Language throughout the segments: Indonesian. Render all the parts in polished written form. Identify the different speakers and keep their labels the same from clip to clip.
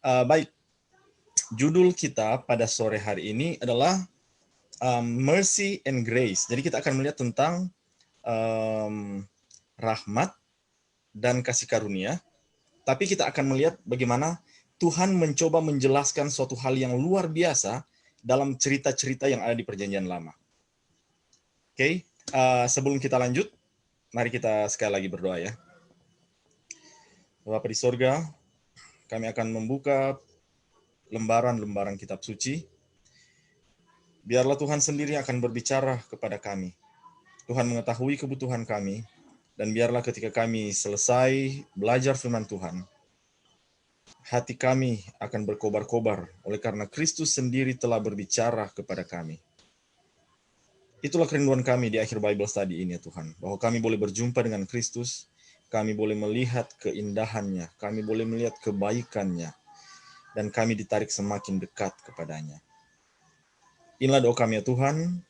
Speaker 1: Baik, judul kita pada sore hari ini adalah Mercy and Grace. Jadi kita akan melihat tentang rahmat dan kasih karunia. Tapi kita akan melihat bagaimana Tuhan mencoba menjelaskan suatu hal yang luar biasa dalam cerita-cerita yang ada di Perjanjian Lama. Oke, sebelum kita lanjut, mari kita sekali lagi berdoa ya. Bapa di sorga, kami akan membuka lembaran-lembaran kitab suci. Biarlah Tuhan sendiri akan berbicara kepada kami. Tuhan mengetahui kebutuhan kami, dan biarlah ketika kami selesai belajar firman Tuhan, hati kami akan berkobar-kobar oleh karena Kristus sendiri telah berbicara kepada kami. Itulah kerinduan kami di akhir Bible Study ini ya Tuhan, bahwa kami boleh berjumpa dengan Kristus, kami boleh melihat keindahannya, kami boleh melihat kebaikannya, dan kami ditarik semakin dekat kepadanya. Inilah doa kami ya Tuhan,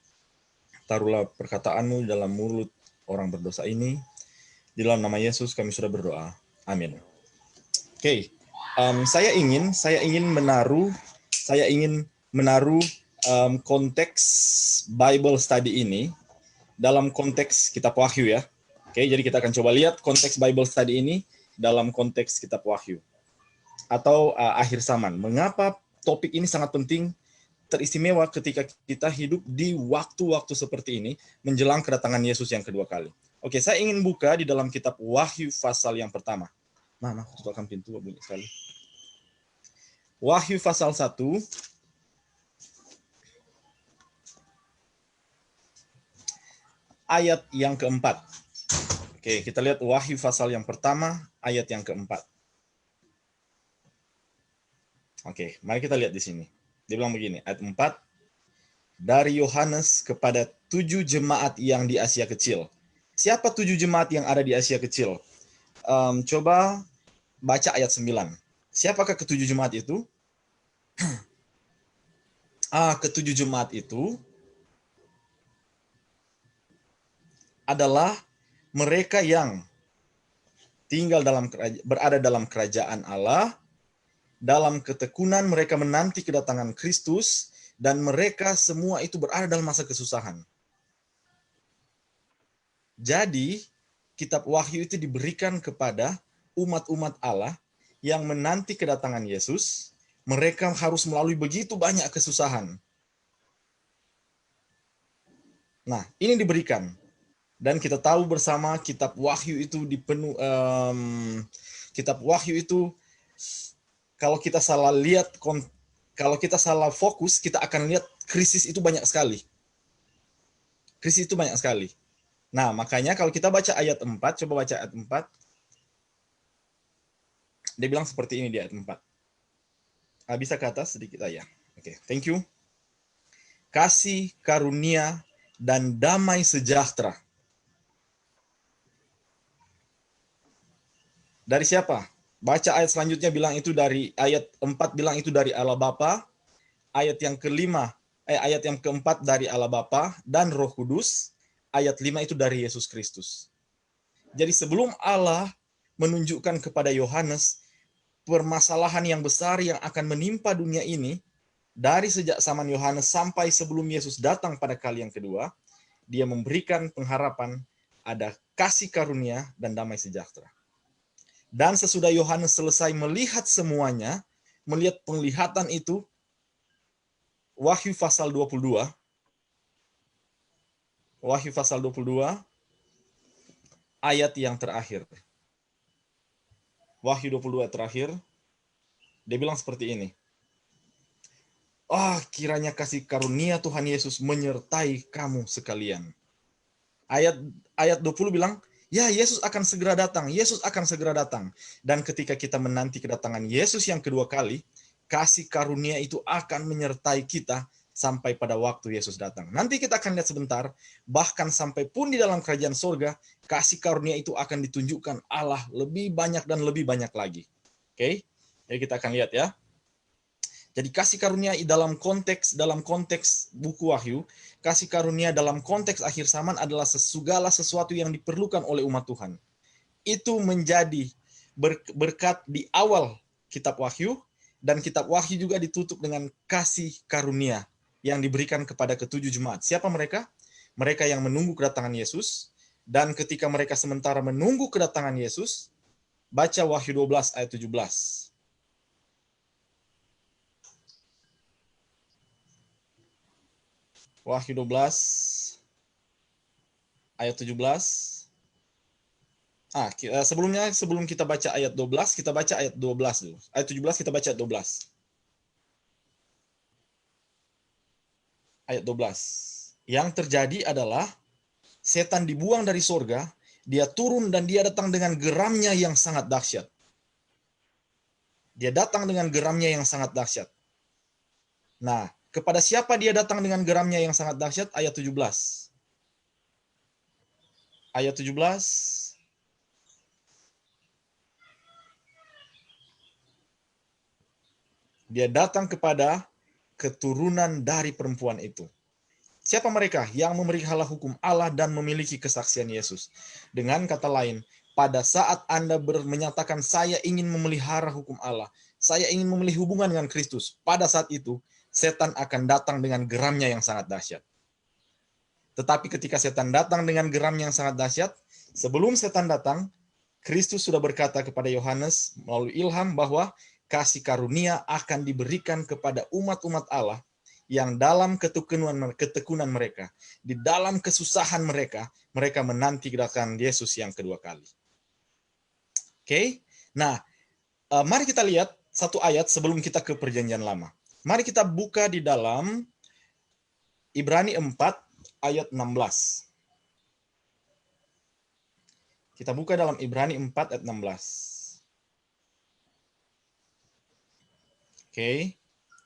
Speaker 1: taruhlah perkataan-Mu dalam mulut orang berdosa ini. Di dalam nama Yesus kami sudah berdoa. Amin. Oke, saya ingin menaruh konteks Bible Study ini dalam konteks kitab Wahyu ya. Oke, jadi kita akan coba lihat konteks Bible Study ini dalam konteks kitab Wahyu atau akhir zaman. Mengapa topik ini sangat penting, teristimewa ketika kita hidup di waktu-waktu seperti ini menjelang kedatangan Yesus yang kedua kali. Oke, saya ingin buka di dalam kitab Wahyu pasal yang pertama. Mama, tutupkan pintu, bunyi sekali. Wahyu pasal 1. Ayat yang keempat. Oke, kita lihat Wahyu pasal yang pertama, ayat yang keempat. Oke, mari kita lihat di sini. Dia bilang begini, ayat 4. Dari Yohanes kepada 7 jemaat yang di Asia Kecil. Siapa 7 jemaat yang ada di Asia Kecil? Coba baca ayat 9. Siapakah ketujuh jemaat itu? Ketujuh jemaat itu adalah mereka yang tinggal berada dalam kerajaan Allah, dalam ketekunan mereka menanti kedatangan Kristus, dan mereka semua itu berada dalam masa kesusahan. Jadi, kitab Wahyu itu diberikan kepada umat-umat Allah yang menanti kedatangan Yesus. Mereka harus melalui begitu banyak kesusahan. Nah, ini diberikan. Dan kita tahu bersama kitab Wahyu itu kitab Wahyu itu kalau kita salah lihat, kalau kita salah fokus, kita akan lihat krisis itu banyak sekali. Krisis itu banyak sekali. Nah, makanya kalau kita baca ayat 4, coba baca ayat 4. Dia bilang seperti ini di ayat 4. Bisa ke atas sedikit aja. Oke, thank you. Kasih, karunia, dan damai sejahtera. Dari siapa? Baca ayat selanjutnya bilang itu dari ayat 4 bilang itu dari Allah Bapa. Ayat yang ayat yang keempat dari Allah Bapa dan Roh Kudus. Ayat 5 itu dari Yesus Kristus. Jadi sebelum Allah menunjukkan kepada Yohanes permasalahan yang besar yang akan menimpa dunia ini, dari sejak zaman Yohanes sampai sebelum Yesus datang pada kali yang kedua, dia memberikan pengharapan ada kasih karunia dan damai sejahtera. Dan sesudah Yohanes selesai melihat semuanya, melihat penglihatan itu, Wahyu pasal 22, Wahyu pasal 22, ayat yang terakhir. Wahyu 22 terakhir, dia bilang seperti ini. Kiranya kasih karunia Tuhan Yesus menyertai kamu sekalian. Ayat 20 bilang, ya, Yesus akan segera datang. Yesus akan segera datang. Dan ketika kita menanti kedatangan Yesus yang kedua kali, kasih karunia itu akan menyertai kita sampai pada waktu Yesus datang. Nanti kita akan lihat sebentar, bahkan sampai pun di dalam kerajaan surga, kasih karunia itu akan ditunjukkan Allah lebih banyak dan lebih banyak lagi. Oke? Jadi kita akan lihat ya. Jadi kasih karunia dalam konteks buku Wahyu, kasih karunia dalam konteks akhir zaman adalah segala sesuatu yang diperlukan oleh umat Tuhan. Itu menjadi berkat di awal kitab Wahyu, dan kitab Wahyu juga ditutup dengan kasih karunia yang diberikan kepada ketujuh jemaat. Siapa mereka? Mereka yang menunggu kedatangan Yesus, dan ketika mereka sementara menunggu kedatangan Yesus, baca Wahyu 12 ayat 17. Wahyu 12 ayat 17. Sebelum kita baca ayat 12, kita baca ayat 12 dulu. Ayat 17 kita baca ayat 12. Ayat 12. Yang terjadi adalah setan dibuang dari sorga, dia turun dan dia datang dengan geramnya yang sangat dahsyat. Dia datang dengan geramnya yang sangat dahsyat. Nah, kepada siapa dia datang dengan geramnya yang sangat dahsyat? Ayat 17. Ayat 17. Dia datang kepada keturunan dari perempuan itu. Siapa mereka? Yang memelihara hukum Allah dan memiliki kesaksian Yesus. Dengan kata lain, pada saat Anda menyatakan saya ingin memelihara hukum Allah, saya ingin memilih hubungan dengan Kristus, pada saat itu setan akan datang dengan geramnya yang sangat dahsyat. Tetapi ketika setan datang dengan geramnya yang sangat dahsyat, sebelum setan datang, Kristus sudah berkata kepada Yohanes melalui ilham bahwa kasih karunia akan diberikan kepada umat-umat Allah yang dalam ketekunan mereka, di dalam kesusahan mereka, mereka menanti kedatangan Yesus yang kedua kali. Oke? Nah, mari kita lihat satu ayat sebelum kita ke perjanjian lama. Mari kita buka di dalam Ibrani 4 ayat 16. Kita buka dalam Ibrani 4 ayat 16. Oke.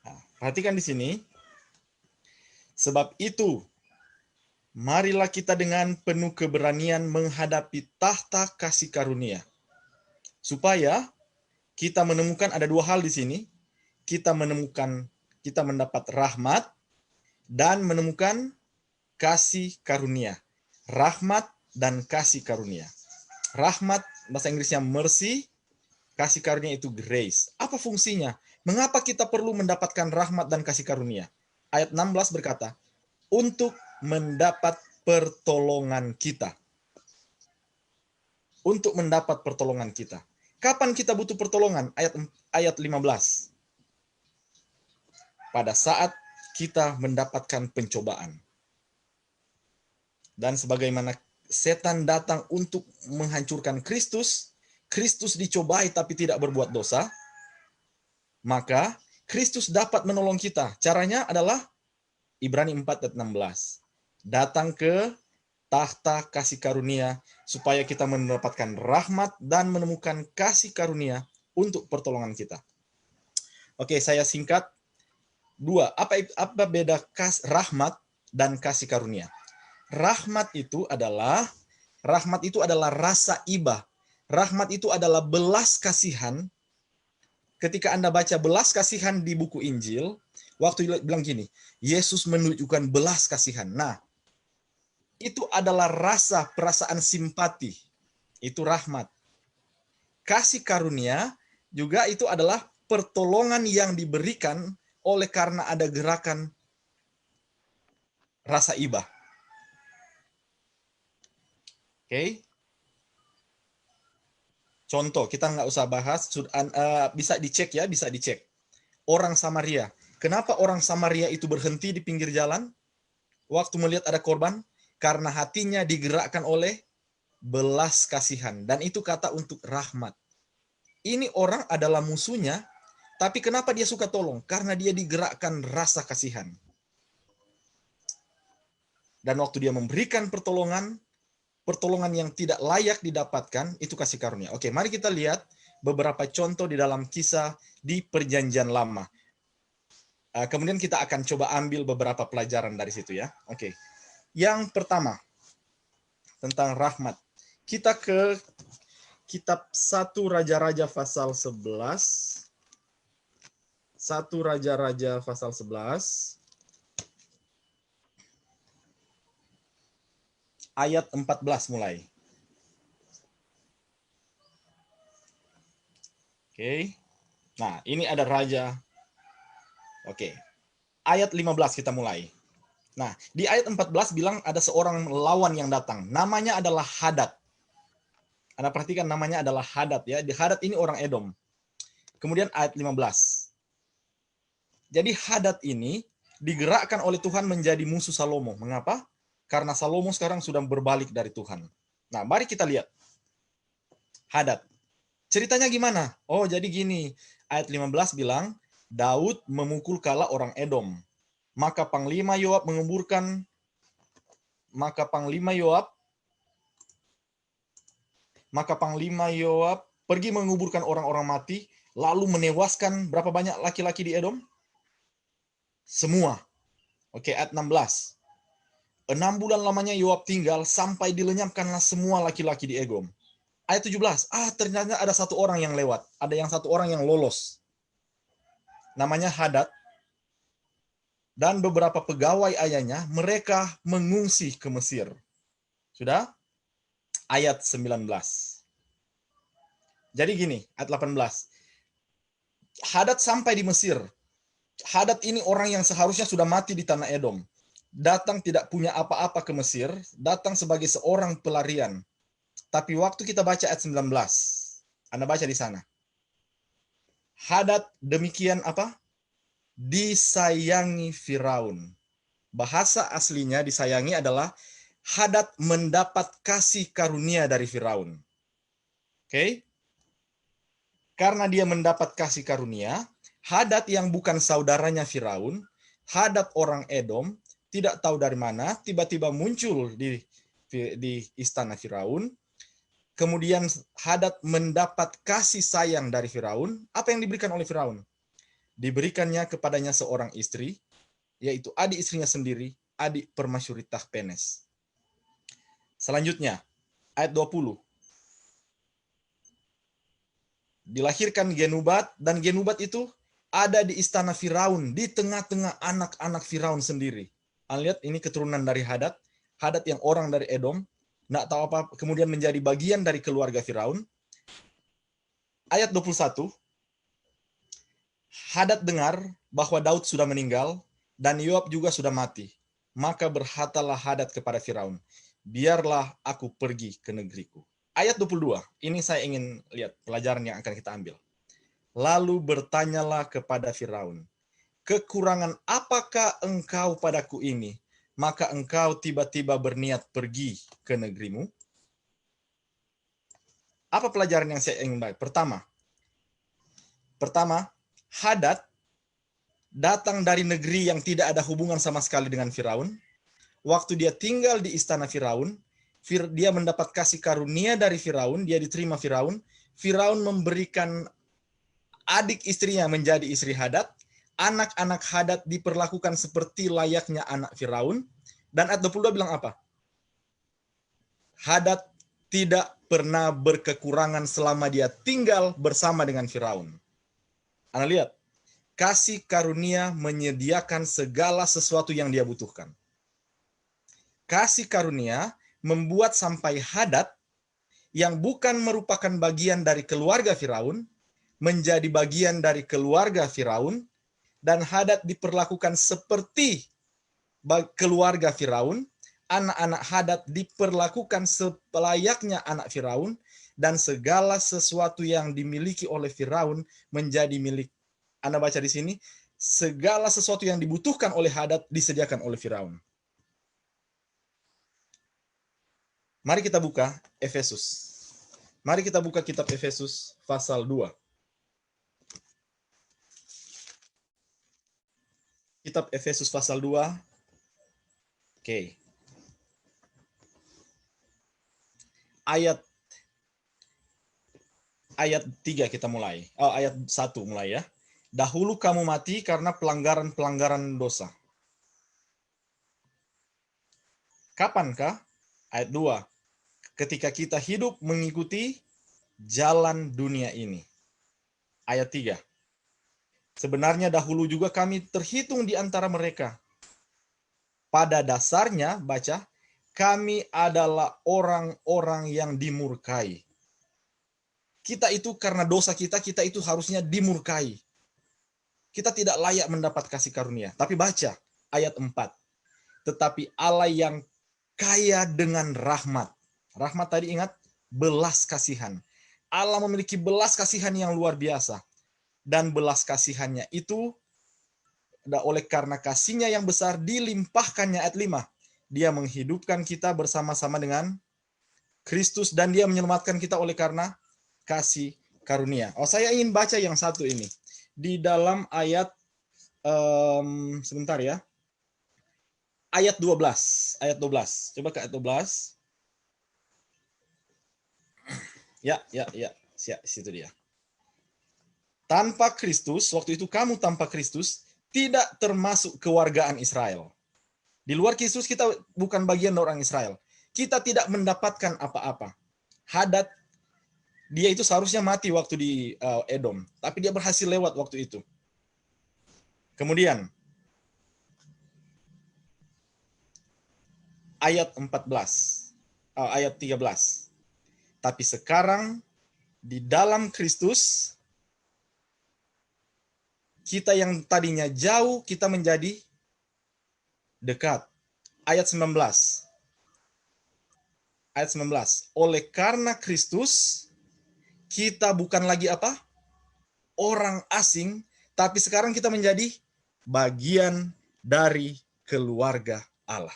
Speaker 1: Nah, perhatikan di sini. Sebab itu, marilah kita dengan penuh keberanian menghadapi tahta kasih karunia. Supaya kita menemukan ada dua hal di sini. Kita mendapat rahmat dan menemukan kasih karunia. Rahmat dan kasih karunia. Rahmat bahasa Inggrisnya mercy, kasih karunia itu grace. Apa fungsinya? Mengapa kita perlu mendapatkan rahmat dan kasih karunia? Ayat 16 berkata, untuk mendapat pertolongan kita. Untuk mendapat pertolongan kita. Kapan kita butuh pertolongan? Ayat 15. Pada saat kita mendapatkan pencobaan. Dan sebagaimana setan datang untuk menghancurkan Kristus, Kristus dicobai tapi tidak berbuat dosa, maka Kristus dapat menolong kita. Caranya adalah Ibrani 4 ayat 16. Datang ke tahta kasih karunia supaya kita mendapatkan rahmat dan menemukan kasih karunia untuk pertolongan kita. Oke, saya singkat. Dua, apa beda rahmat dan kasih karunia? Rahmat itu adalah rasa iba. Rahmat itu adalah belas kasihan. Ketika Anda baca belas kasihan di buku Injil, waktu bilang gini, Yesus menunjukkan belas kasihan. Nah, itu adalah perasaan simpati. Itu rahmat. Kasih karunia juga itu adalah pertolongan yang diberikan oleh karena ada gerakan rasa iba. Oke. Contoh, kita nggak usah bahas, bisa dicek ya, bisa dicek. Orang Samaria. Kenapa orang Samaria itu berhenti di pinggir jalan waktu melihat ada korban? Karena hatinya digerakkan oleh belas kasihan. Dan itu kata untuk rahmat. Ini orang adalah musuhnya, tapi kenapa dia suka tolong? Karena dia digerakkan rasa kasihan. Dan waktu dia memberikan pertolongan yang tidak layak didapatkan, itu kasih karunia. Oke, mari kita lihat beberapa contoh di dalam kisah di Perjanjian Lama. Kemudian kita akan coba ambil beberapa pelajaran dari situ ya. Oke. Yang pertama, tentang rahmat. Kita ke kitab 1 Raja-Raja pasal 11. 1 Raja-Raja pasal 11. Ayat 14 mulai. Oke. Nah, ini ada raja. Oke. Ayat 15 kita mulai. Nah, di ayat 14 bilang ada seorang lawan yang datang. Namanya adalah Hadad. Anda perhatikan namanya adalah Hadad ya. Di Hadad ini orang Edom. Kemudian ayat 15. Jadi Hadad ini digerakkan oleh Tuhan menjadi musuh Salomo. Mengapa? Karena Salomo sekarang sudah berbalik dari Tuhan. Nah, mari kita lihat. Hadad. Ceritanya gimana? Oh, jadi gini. Ayat 15 bilang, Daud memukul kala orang Edom. Maka Panglima Yoab pergi menguburkan orang-orang mati, lalu menewaskan berapa banyak laki-laki di Edom? Semua. Oke, ayat 16. 6 bulan lamanya Yoab tinggal sampai dilenyapkanlah semua laki-laki di Edom. Ayat 17. Ternyata ada satu orang yang lewat. Ada satu orang yang lolos. Namanya Hadad. Dan beberapa pegawai ayahnya, mereka mengungsi ke Mesir. Sudah? Ayat 19. Jadi gini, ayat 18. Hadad sampai di Mesir. Hadad ini orang yang seharusnya sudah mati di tanah Edom. Datang tidak punya apa-apa ke Mesir, datang sebagai seorang pelarian. Tapi waktu kita baca ayat 19, Anda baca di sana. Hadad demikian apa? Disayangi Firaun. Bahasa aslinya disayangi adalah Hadad mendapat kasih karunia dari Firaun. Oke? Karena dia mendapat kasih karunia, Hadad yang bukan saudaranya Firaun, Hadad orang Edom, tidak tahu dari mana, tiba-tiba muncul di istana Firaun. Kemudian Hadad mendapat kasih sayang dari Firaun. Apa yang diberikan oleh Firaun? Diberikannya kepadanya seorang istri, yaitu adik istrinya sendiri, adik permasyuri Tahpenes. Selanjutnya, ayat 20. Dilahirkan Genubat, dan Genubat itu ada di istana Firaun, di tengah-tengah anak-anak Firaun sendiri. Anda lihat, ini keturunan dari Hadad. Hadad yang orang dari Edom, nggak tahu apa, kemudian menjadi bagian dari keluarga Firaun. Ayat 21. Hadad dengar bahwa Daud sudah meninggal dan Yoab juga sudah mati. Maka berkatalah Hadad kepada Firaun, biarlah aku pergi ke negeriku. Ayat 22, ini saya ingin lihat pelajaran yang akan kita ambil. Lalu bertanyalah kepada Firaun, kekurangan apakah engkau padaku ini? Maka engkau tiba-tiba berniat pergi ke negerimu. Apa pelajaran yang saya ingin baik? Pertama, Hadad datang dari negeri yang tidak ada hubungan sama sekali dengan Firaun. Waktu dia tinggal di istana Firaun, dia mendapat kasih karunia dari Firaun, dia diterima Firaun. Firaun memberikan adik istrinya menjadi istri Hadad. Anak-anak Hadad diperlakukan seperti layaknya anak Firaun. Dan ayat 22 bilang apa? Hadad tidak pernah berkekurangan selama dia tinggal bersama dengan Firaun. Anda lihat, kasih karunia menyediakan segala sesuatu yang dia butuhkan. Kasih karunia membuat sampai Hadad yang bukan merupakan bagian dari keluarga Firaun menjadi bagian dari keluarga Firaun, dan Hadad diperlakukan seperti keluarga Firaun. Anak-anak Hadad diperlakukan selayaknya anak Firaun, dan segala sesuatu yang dimiliki oleh Firaun menjadi milik. Anda baca di sini, segala sesuatu yang dibutuhkan oleh Hadad disediakan oleh Firaun. Mari kita buka Efesus. Mari kita buka kitab Efesus pasal 2. Kitab Efesus pasal 2. Oke. Ayat 3 kita mulai. Ayat 1 mulai ya. Dahulu kamu mati karena pelanggaran-pelanggaran dosa. Kapankah? Ayat 2. Ketika kita hidup mengikuti jalan dunia ini. Ayat 3. Sebenarnya dahulu juga kami terhitung di antara mereka. Pada dasarnya, baca, kami adalah orang-orang yang dimurkai. Kita itu karena dosa kita itu harusnya dimurkai. Kita tidak layak mendapat kasih karunia. Tapi baca ayat 4. Tetapi Allah yang kaya dengan rahmat. Rahmat tadi ingat, belas kasihan. Allah memiliki belas kasihan yang luar biasa. Dan belas kasihannya itu, oleh karena kasihnya yang besar, dilimpahkannya ayat 5. Dia menghidupkan kita bersama-sama dengan Kristus dan dia menyelamatkan kita oleh karena kasih karunia. Saya ingin baca yang satu ini. Di dalam ayat, sebentar ya. Ayat 12. Ayat 12. Coba ke ayat 12. Ya. Situ dia. Tanpa Kristus, waktu itu kamu tanpa Kristus, tidak termasuk kewargaan Israel. Di luar Kristus kita bukan bagian dari orang Israel. Kita tidak mendapatkan apa-apa. Hadad, dia itu seharusnya mati waktu di Edom. Tapi dia berhasil lewat waktu itu. Kemudian, ayat 14. Ayat 13. Tapi sekarang, di dalam Kristus, kita yang tadinya jauh, kita menjadi dekat. Ayat 19. Ayat 19. Oleh karena Kristus, kita bukan lagi apa? Orang asing, tapi sekarang kita menjadi bagian dari keluarga Allah.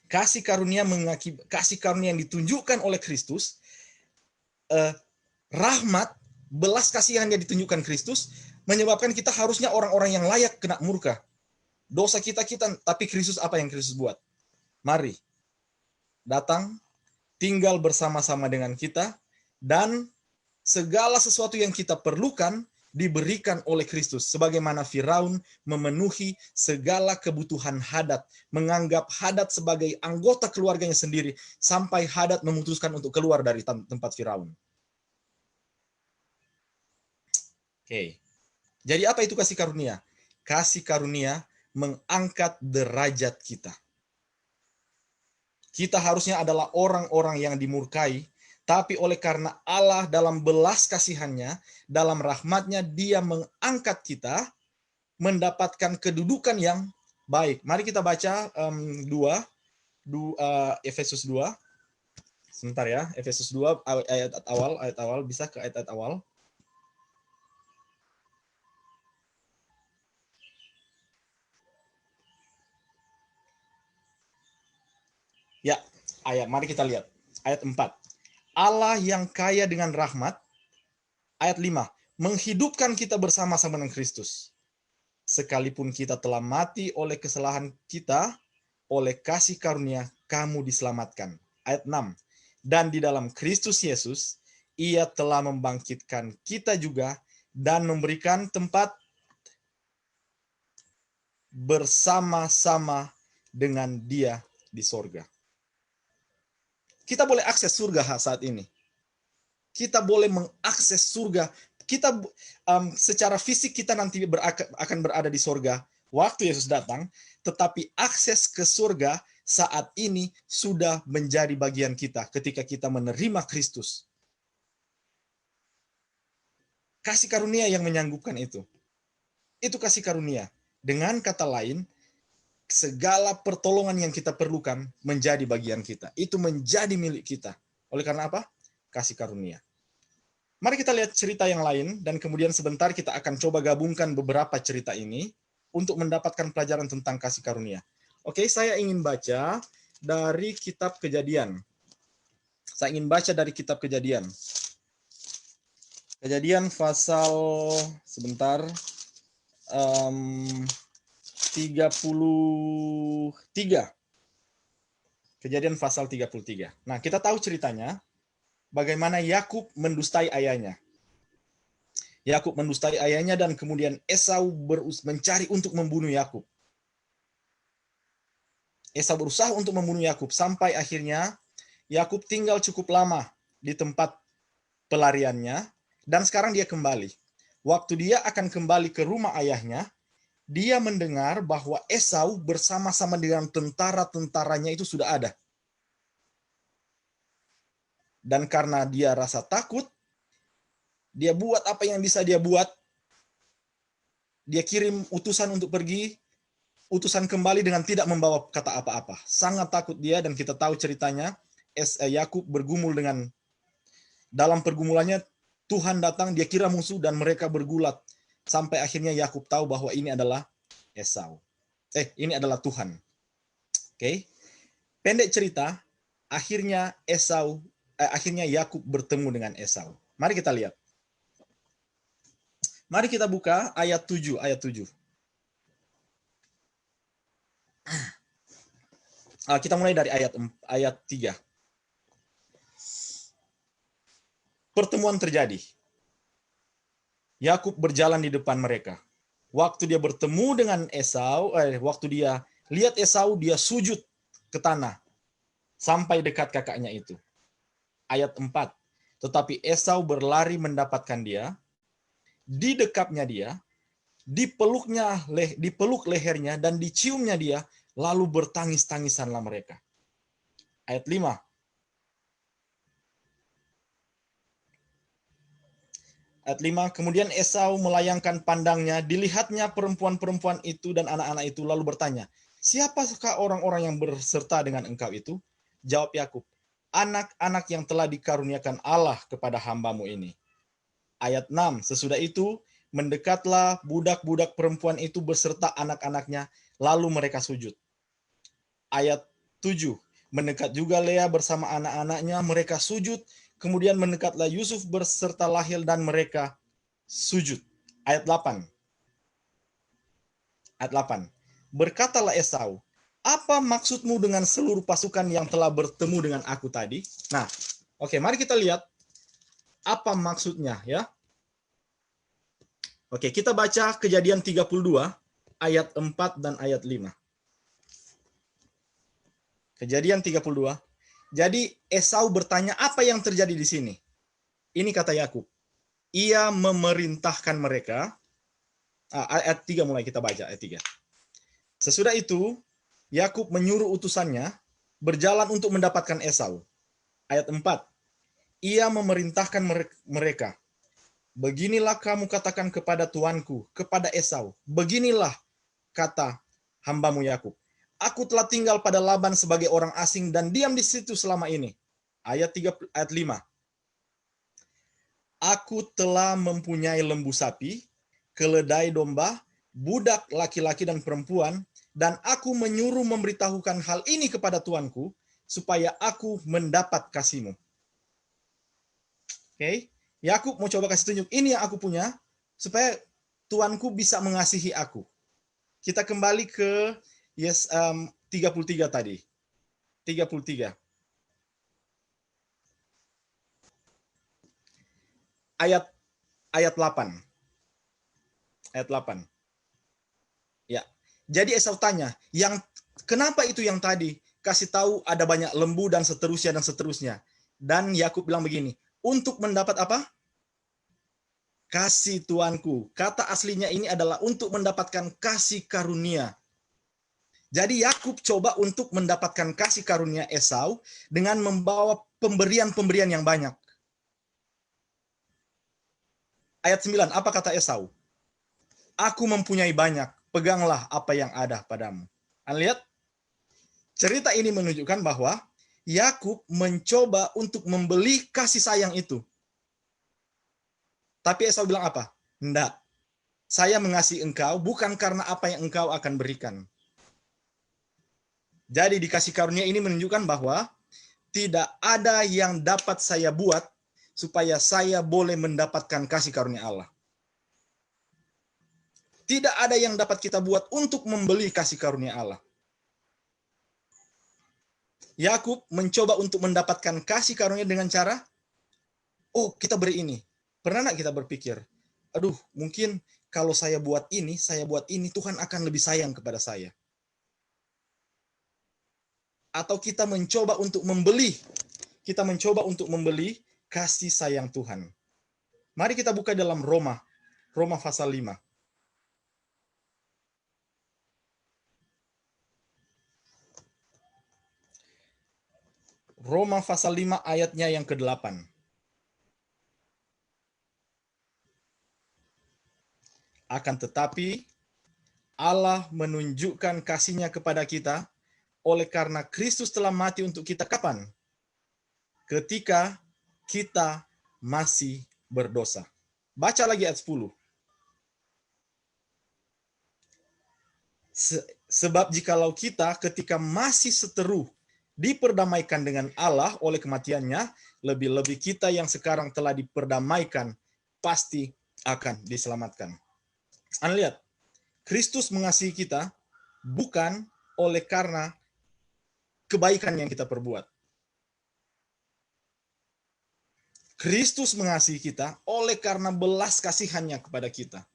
Speaker 1: Kasih karunia yang ditunjukkan oleh Kristus, rahmat, belas kasihan yang ditunjukkan Kristus, menyebabkan kita harusnya orang-orang yang layak kena murka. Dosa kita, tapi Kristus apa yang Kristus buat? Mari, datang, tinggal bersama-sama dengan kita, dan segala sesuatu yang kita perlukan diberikan oleh Kristus. Sebagaimana Firaun memenuhi segala kebutuhan Hadad, menganggap Hadad sebagai anggota keluarganya sendiri, sampai Hadad memutuskan untuk keluar dari tempat Firaun. Oke. Jadi apa itu kasih karunia? Kasih karunia mengangkat derajat kita. Kita harusnya adalah orang-orang yang dimurkai, tapi oleh karena Allah dalam belas kasihannya, dalam rahmatnya, dia mengangkat kita mendapatkan kedudukan yang baik. Mari kita baca Efesus 2. Sebentar ya, Efesus 2 ayat awal, bisa ke ayat awal. Ya, mari kita lihat. Ayat 4. Allah yang kaya dengan rahmat. Ayat 5. Menghidupkan kita bersama-sama dengan Kristus. Sekalipun kita telah mati oleh kesalahan kita, oleh kasih karunia kamu diselamatkan. Ayat 6. Dan di dalam Kristus Yesus, ia telah membangkitkan kita juga dan memberikan tempat bersama-sama dengan dia di sorga. Kita boleh akses surga saat ini. Kita boleh mengakses surga. Kita secara fisik kita nanti akan berada di sorga waktu Yesus datang, tetapi akses ke surga saat ini sudah menjadi bagian kita ketika kita menerima Kristus. Kasih karunia yang menyanggupkan itu. Itu kasih karunia. Dengan kata lain, segala pertolongan yang kita perlukan menjadi bagian kita. Itu menjadi milik kita. Oleh karena apa? Kasih karunia. Mari kita lihat cerita yang lain, dan kemudian sebentar kita akan coba gabungkan beberapa cerita ini untuk mendapatkan pelajaran tentang kasih karunia. Oke, saya ingin baca dari kitab Kejadian. Kejadian pasal, sebentar, 33. Kejadian pasal 33. Nah, kita tahu ceritanya bagaimana Yakub mendustai ayahnya. Yakub mendustai ayahnya dan kemudian Esau mencari untuk membunuh Yakub. Esau berusaha untuk membunuh Yakub sampai akhirnya Yakub tinggal cukup lama di tempat pelariannya dan sekarang dia kembali. Waktu dia akan kembali ke rumah ayahnya, dia mendengar bahwa Esau bersama-sama dengan tentara-tentaranya itu sudah ada. Dan karena dia rasa takut, dia buat apa yang bisa dia buat. Dia kirim utusan untuk pergi, utusan kembali dengan tidak membawa kata apa-apa. Sangat takut dia, dan kita tahu ceritanya, Yakub bergumul dengan, dalam pergumulannya Tuhan datang, dia kira musuh, dan mereka bergulat. Sampai akhirnya Yakub tahu bahwa ini adalah Esau. Ini adalah Tuhan. Oke. Pendek cerita, akhirnya Yakub bertemu dengan Esau. Mari kita lihat. Mari kita buka ayat 7, kita mulai dari ayat 3. Pertemuan terjadi. Yakub berjalan di depan mereka. Waktu dia bertemu dengan Esau, waktu dia lihat Esau, dia sujud ke tanah sampai dekat kakaknya itu. Ayat 4. Tetapi Esau berlari mendapatkan dia, didekapnya dia, dipeluk lehernya, dan diciumnya dia, lalu bertangis-tangisanlah mereka. Ayat 5. Ayat 5, kemudian Esau melayangkan pandangnya, dilihatnya perempuan-perempuan itu dan anak-anak itu, lalu bertanya, siapakah orang-orang yang berserta dengan engkau itu? Jawab Yakub, anak-anak yang telah dikaruniakan Allah kepada hambamu ini. Ayat 6, sesudah itu mendekatlah budak-budak perempuan itu beserta anak-anaknya, lalu mereka sujud. Ayat 7, mendekat juga Lea bersama anak-anaknya, mereka sujud. Kemudian mendekatlah Yusuf beserta Rahel dan mereka sujud. Ayat 8. Berkatalah Esau, apa maksudmu dengan seluruh pasukan yang telah bertemu dengan aku tadi? Nah, oke, mari kita lihat apa maksudnya ya. Oke, kita baca Kejadian 32 ayat 4 dan ayat 5. Kejadian 32. Jadi Esau bertanya, apa yang terjadi di sini? Ini kata Yakub. Ia memerintahkan mereka. Ayat 3 mulai kita baca, ayat 3. Sesudah itu, Yakub menyuruh utusannya berjalan untuk mendapatkan Esau. Ayat 4. Ia memerintahkan mereka. Beginilah kamu katakan kepada tuanku, kepada Esau. Beginilah kata hambamu Yakub. Aku telah tinggal pada Laban sebagai orang asing dan diam di situ selama ini. Ayat 5. Aku telah mempunyai lembu sapi, keledai domba, budak laki-laki dan perempuan, dan aku menyuruh memberitahukan hal ini kepada tuanku, supaya aku mendapat kasihmu. Oke, Yakub mau coba kasih tunjuk, ini yang aku punya, supaya tuanku bisa mengasihi aku. Kita kembali ke 33 tadi. 33. Ayat 8. Ayat 8. Ya. Jadi Esau tanya, kenapa itu yang tadi? Kasih tahu ada banyak lembu dan seterusnya dan seterusnya. Dan Yakub bilang begini, untuk mendapat apa? Kasih tuanku. Kata aslinya ini adalah untuk mendapatkan kasih karunia. Jadi Yakub coba untuk mendapatkan kasih karunia Esau dengan membawa pemberian-pemberian yang banyak. Ayat 9, apa kata Esau? Aku mempunyai banyak, peganglah apa yang ada padamu. Anda lihat? Cerita ini menunjukkan bahwa Yakub mencoba untuk membeli kasih sayang itu. Tapi Esau bilang apa? Enggak. Saya mengasihi engkau bukan karena apa yang engkau akan berikan. Jadi dikasih karunia ini menunjukkan bahwa tidak ada yang dapat saya buat supaya saya boleh mendapatkan kasih karunia Allah. Tidak ada yang dapat kita buat untuk membeli kasih karunia Allah. Yakub mencoba untuk mendapatkan kasih karunia dengan cara, kita beri ini. Pernah nggak kita berpikir, aduh mungkin kalau saya buat ini, Tuhan akan lebih sayang kepada saya. Atau kita mencoba untuk membeli kasih sayang Tuhan. Mari kita buka dalam Roma pasal 5. Roma pasal 5 ayatnya yang ke-8. Akan tetapi Allah menunjukkan kasih-Nya kepada kita oleh karena Kristus telah mati untuk kita kapan? Ketika kita masih berdosa. Baca lagi ayat 10. Sebab jikalau kita ketika masih seteru diperdamaikan dengan Allah oleh kematiannya, lebih-lebih kita yang sekarang telah diperdamaikan pasti akan diselamatkan. Anda lihat, Kristus mengasihi kita bukan oleh karena kebaikan yang kita perbuat. Kristus mengasihi kita oleh karena belas kasihannya kepada kita.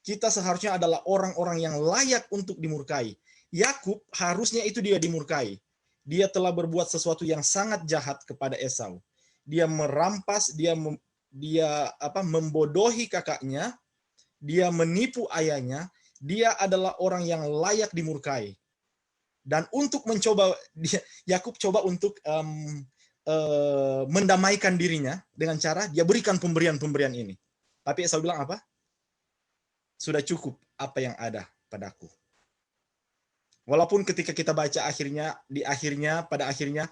Speaker 1: Kita seharusnya adalah orang-orang yang layak untuk dimurkai. Yakub harusnya itu dia dimurkai. Dia telah berbuat sesuatu yang sangat jahat kepada Esau. Dia merampas, dia membodohi kakaknya, dia menipu ayahnya. Dia adalah orang yang layak dimurkai. Dan untuk mencoba, Yakub coba untuk mendamaikan dirinya dengan cara dia berikan pemberian-pemberian ini. Tapi Esau bilang apa? Sudah cukup apa yang ada padaku. Walaupun ketika kita baca pada akhirnya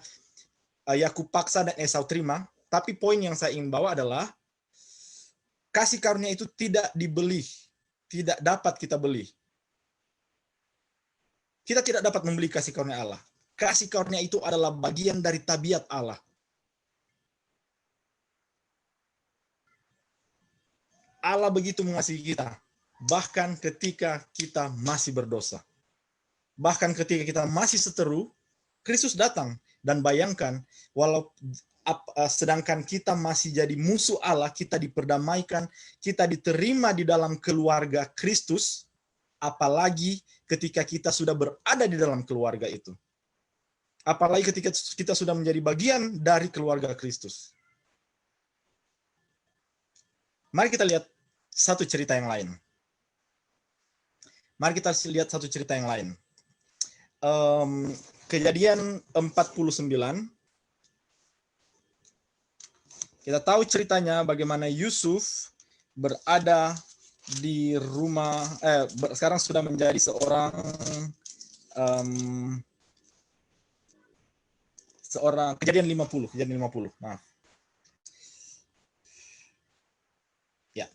Speaker 1: Yakub paksa dan Esau terima, tapi poin yang saya ingin bawa adalah kasih karunia itu tidak dibeli, tidak dapat kita beli. Kita tidak dapat membeli kasih karunia Allah. Kasih karunia itu adalah bagian dari tabiat Allah. Allah begitu mengasihi kita, bahkan ketika kita masih berdosa. Bahkan ketika kita masih seteru, Kristus datang. Dan bayangkan, sedangkan kita masih jadi musuh Allah, kita diperdamaikan, kita diterima di dalam keluarga Kristus, apalagi ketika kita sudah berada di dalam keluarga itu. Apalagi ketika kita sudah menjadi bagian dari keluarga Kristus. Mari kita lihat satu cerita yang lain. Mari kita lihat satu cerita yang lain. Kejadian 49. Kita tahu ceritanya bagaimana Yusuf berada di rumah, sekarang sudah menjadi seorang kejadian 50. Maaf. Ya.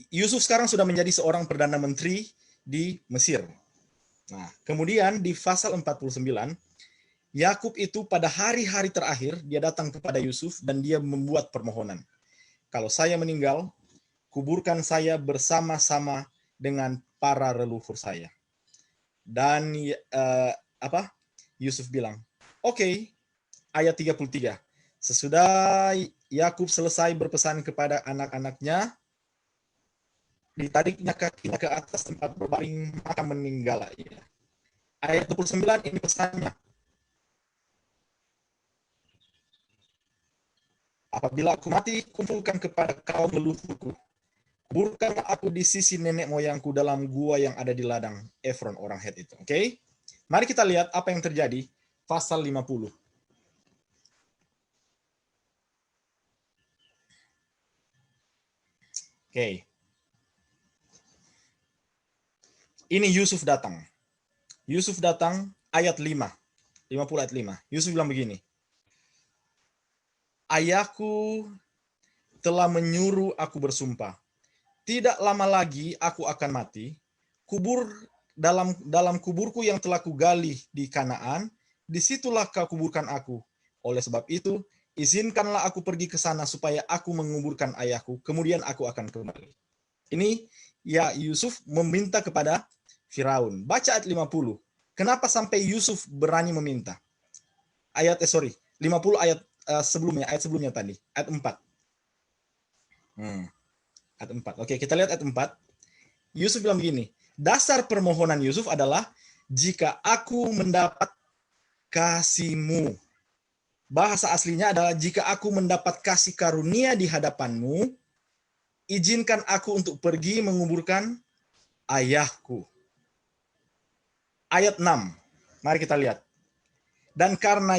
Speaker 1: Yusuf sekarang sudah menjadi seorang perdana menteri di Mesir. Nah, kemudian di pasal 49, Yakub itu pada hari-hari terakhir, dia datang kepada Yusuf dan dia membuat permohonan. Kalau saya meninggal, kuburkan saya bersama-sama dengan para leluhur saya. Dan Yusuf bilang, oke, ayat 33. Sesudah Yakub selesai berpesan kepada anak-anaknya, ditariknya kakinya ke atas tempat berbaring, maka meninggal ia. Ayat 29 ini pesannya. Apabila aku mati, kumpulkan kepada kaum leluhurku. Kuburkanlah aku di sisi nenek moyangku dalam gua yang ada di ladang Efron orang Het itu. Oke? Mari kita lihat apa yang terjadi pasal 50. Oke. Ini Yusuf datang. Yusuf datang ayat 5. 50 ayat 5. Yusuf bilang begini. Ayahku telah menyuruh aku bersumpah. Tidak lama lagi aku akan mati. Kubur dalam kuburku yang telah kugali di Kanaan, disitulah kau kuburkan aku. Oleh sebab itu, izinkanlah aku pergi ke sana supaya aku menguburkan ayahku, kemudian aku akan kembali. Ini ya Yusuf meminta kepada Firaun. Baca ayat 50. Kenapa sampai Yusuf berani meminta? 50 ayat sebelumnya tadi, ayat 4. Ayat 4. Oke, kita lihat ayat 4. Yusuf bilang begini, dasar permohonan Yusuf adalah jika aku mendapat kasih-Mu. Bahasa aslinya adalah jika aku mendapat kasih karunia di hadapan-Mu, izinkan aku untuk pergi menguburkan ayahku. Ayat 6. Mari kita lihat. Dan karena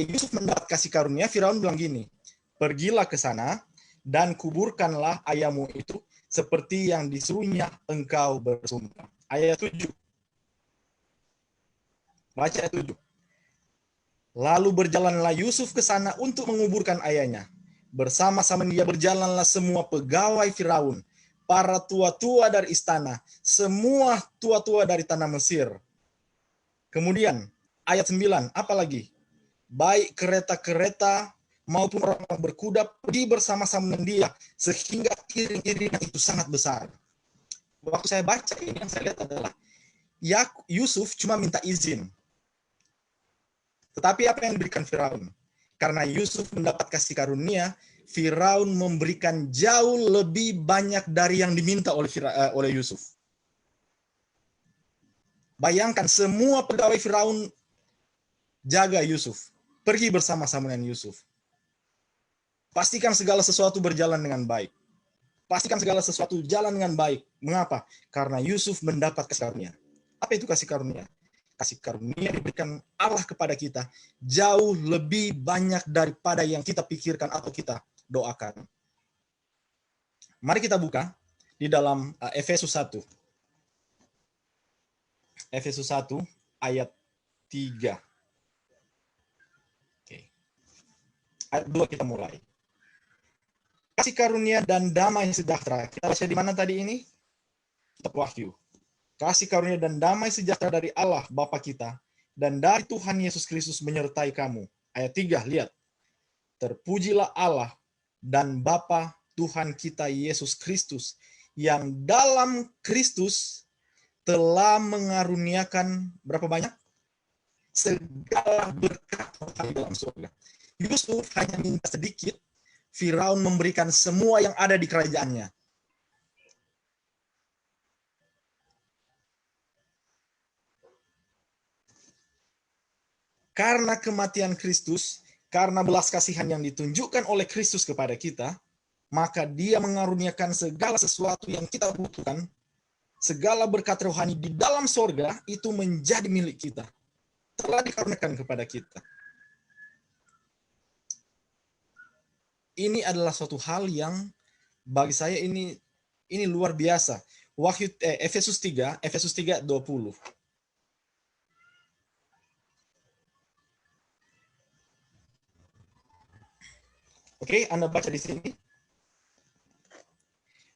Speaker 1: Yusuf mendapat kasih karunia, Firaun bilang gini, pergilah ke sana dan kuburkanlah ayahmu itu seperti yang disuruhnya engkau bersumpah. Ayat 7. Baca ayat 7. Lalu berjalanlah Yusuf ke sana untuk menguburkan ayahnya. Bersama-sama dia berjalanlah semua pegawai Firaun, para tua-tua dari istana, semua tua-tua dari tanah Mesir. Kemudian ayat 9, apa lagi? Baik kereta-kereta maupun orang berkuda pergi bersama-sama dengan dia, sehingga iring-iringan itu sangat besar. Waktu saya baca ini, yang saya lihat adalah Yusuf cuma minta izin. Tetapi apa yang diberikan Firaun? Karena Yusuf mendapat kasih karunia, Firaun memberikan jauh lebih banyak dari yang diminta oleh Yusuf. Bayangkan semua pegawai Firaun jaga Yusuf, pergi bersama-sama dengan Yusuf. Pastikan segala sesuatu berjalan dengan baik. Pastikan segala sesuatu jalan dengan baik. Mengapa? Karena Yusuf mendapat kasih karunia. Apa itu kasih karunia? Kasih karunia diberikan Allah kepada kita jauh lebih banyak daripada yang kita pikirkan atau kita doakan. Mari kita buka di dalam Efesus 1. Efesus 1 ayat 3. Oke. Ayat 2 kita mulai. Kasih karunia dan damai sejahtera. Kita baca di mana tadi ini? Kitab Wahyu. Kasih karunia dan damai sejahtera dari Allah Bapa kita dan dari Tuhan Yesus Kristus menyertai kamu. Ayat 3, lihat. Terpujilah Allah dan Bapa Tuhan kita Yesus Kristus, yang dalam Kristus telah mengaruniakan berapa banyak? Segala berkat rohani dalam surga. Yusuf hanya minta sedikit, Firaun memberikan semua yang ada di kerajaannya. Karena kematian Kristus, karena belas kasihan yang ditunjukkan oleh Kristus kepada kita, maka dia mengaruniakan segala sesuatu yang kita butuhkan, segala berkat rohani di dalam sorga itu menjadi milik kita. Telah dikaruniakan kepada kita. Ini adalah suatu hal yang bagi saya ini luar biasa. Efesus 3:20. Oke, Anda baca di sini.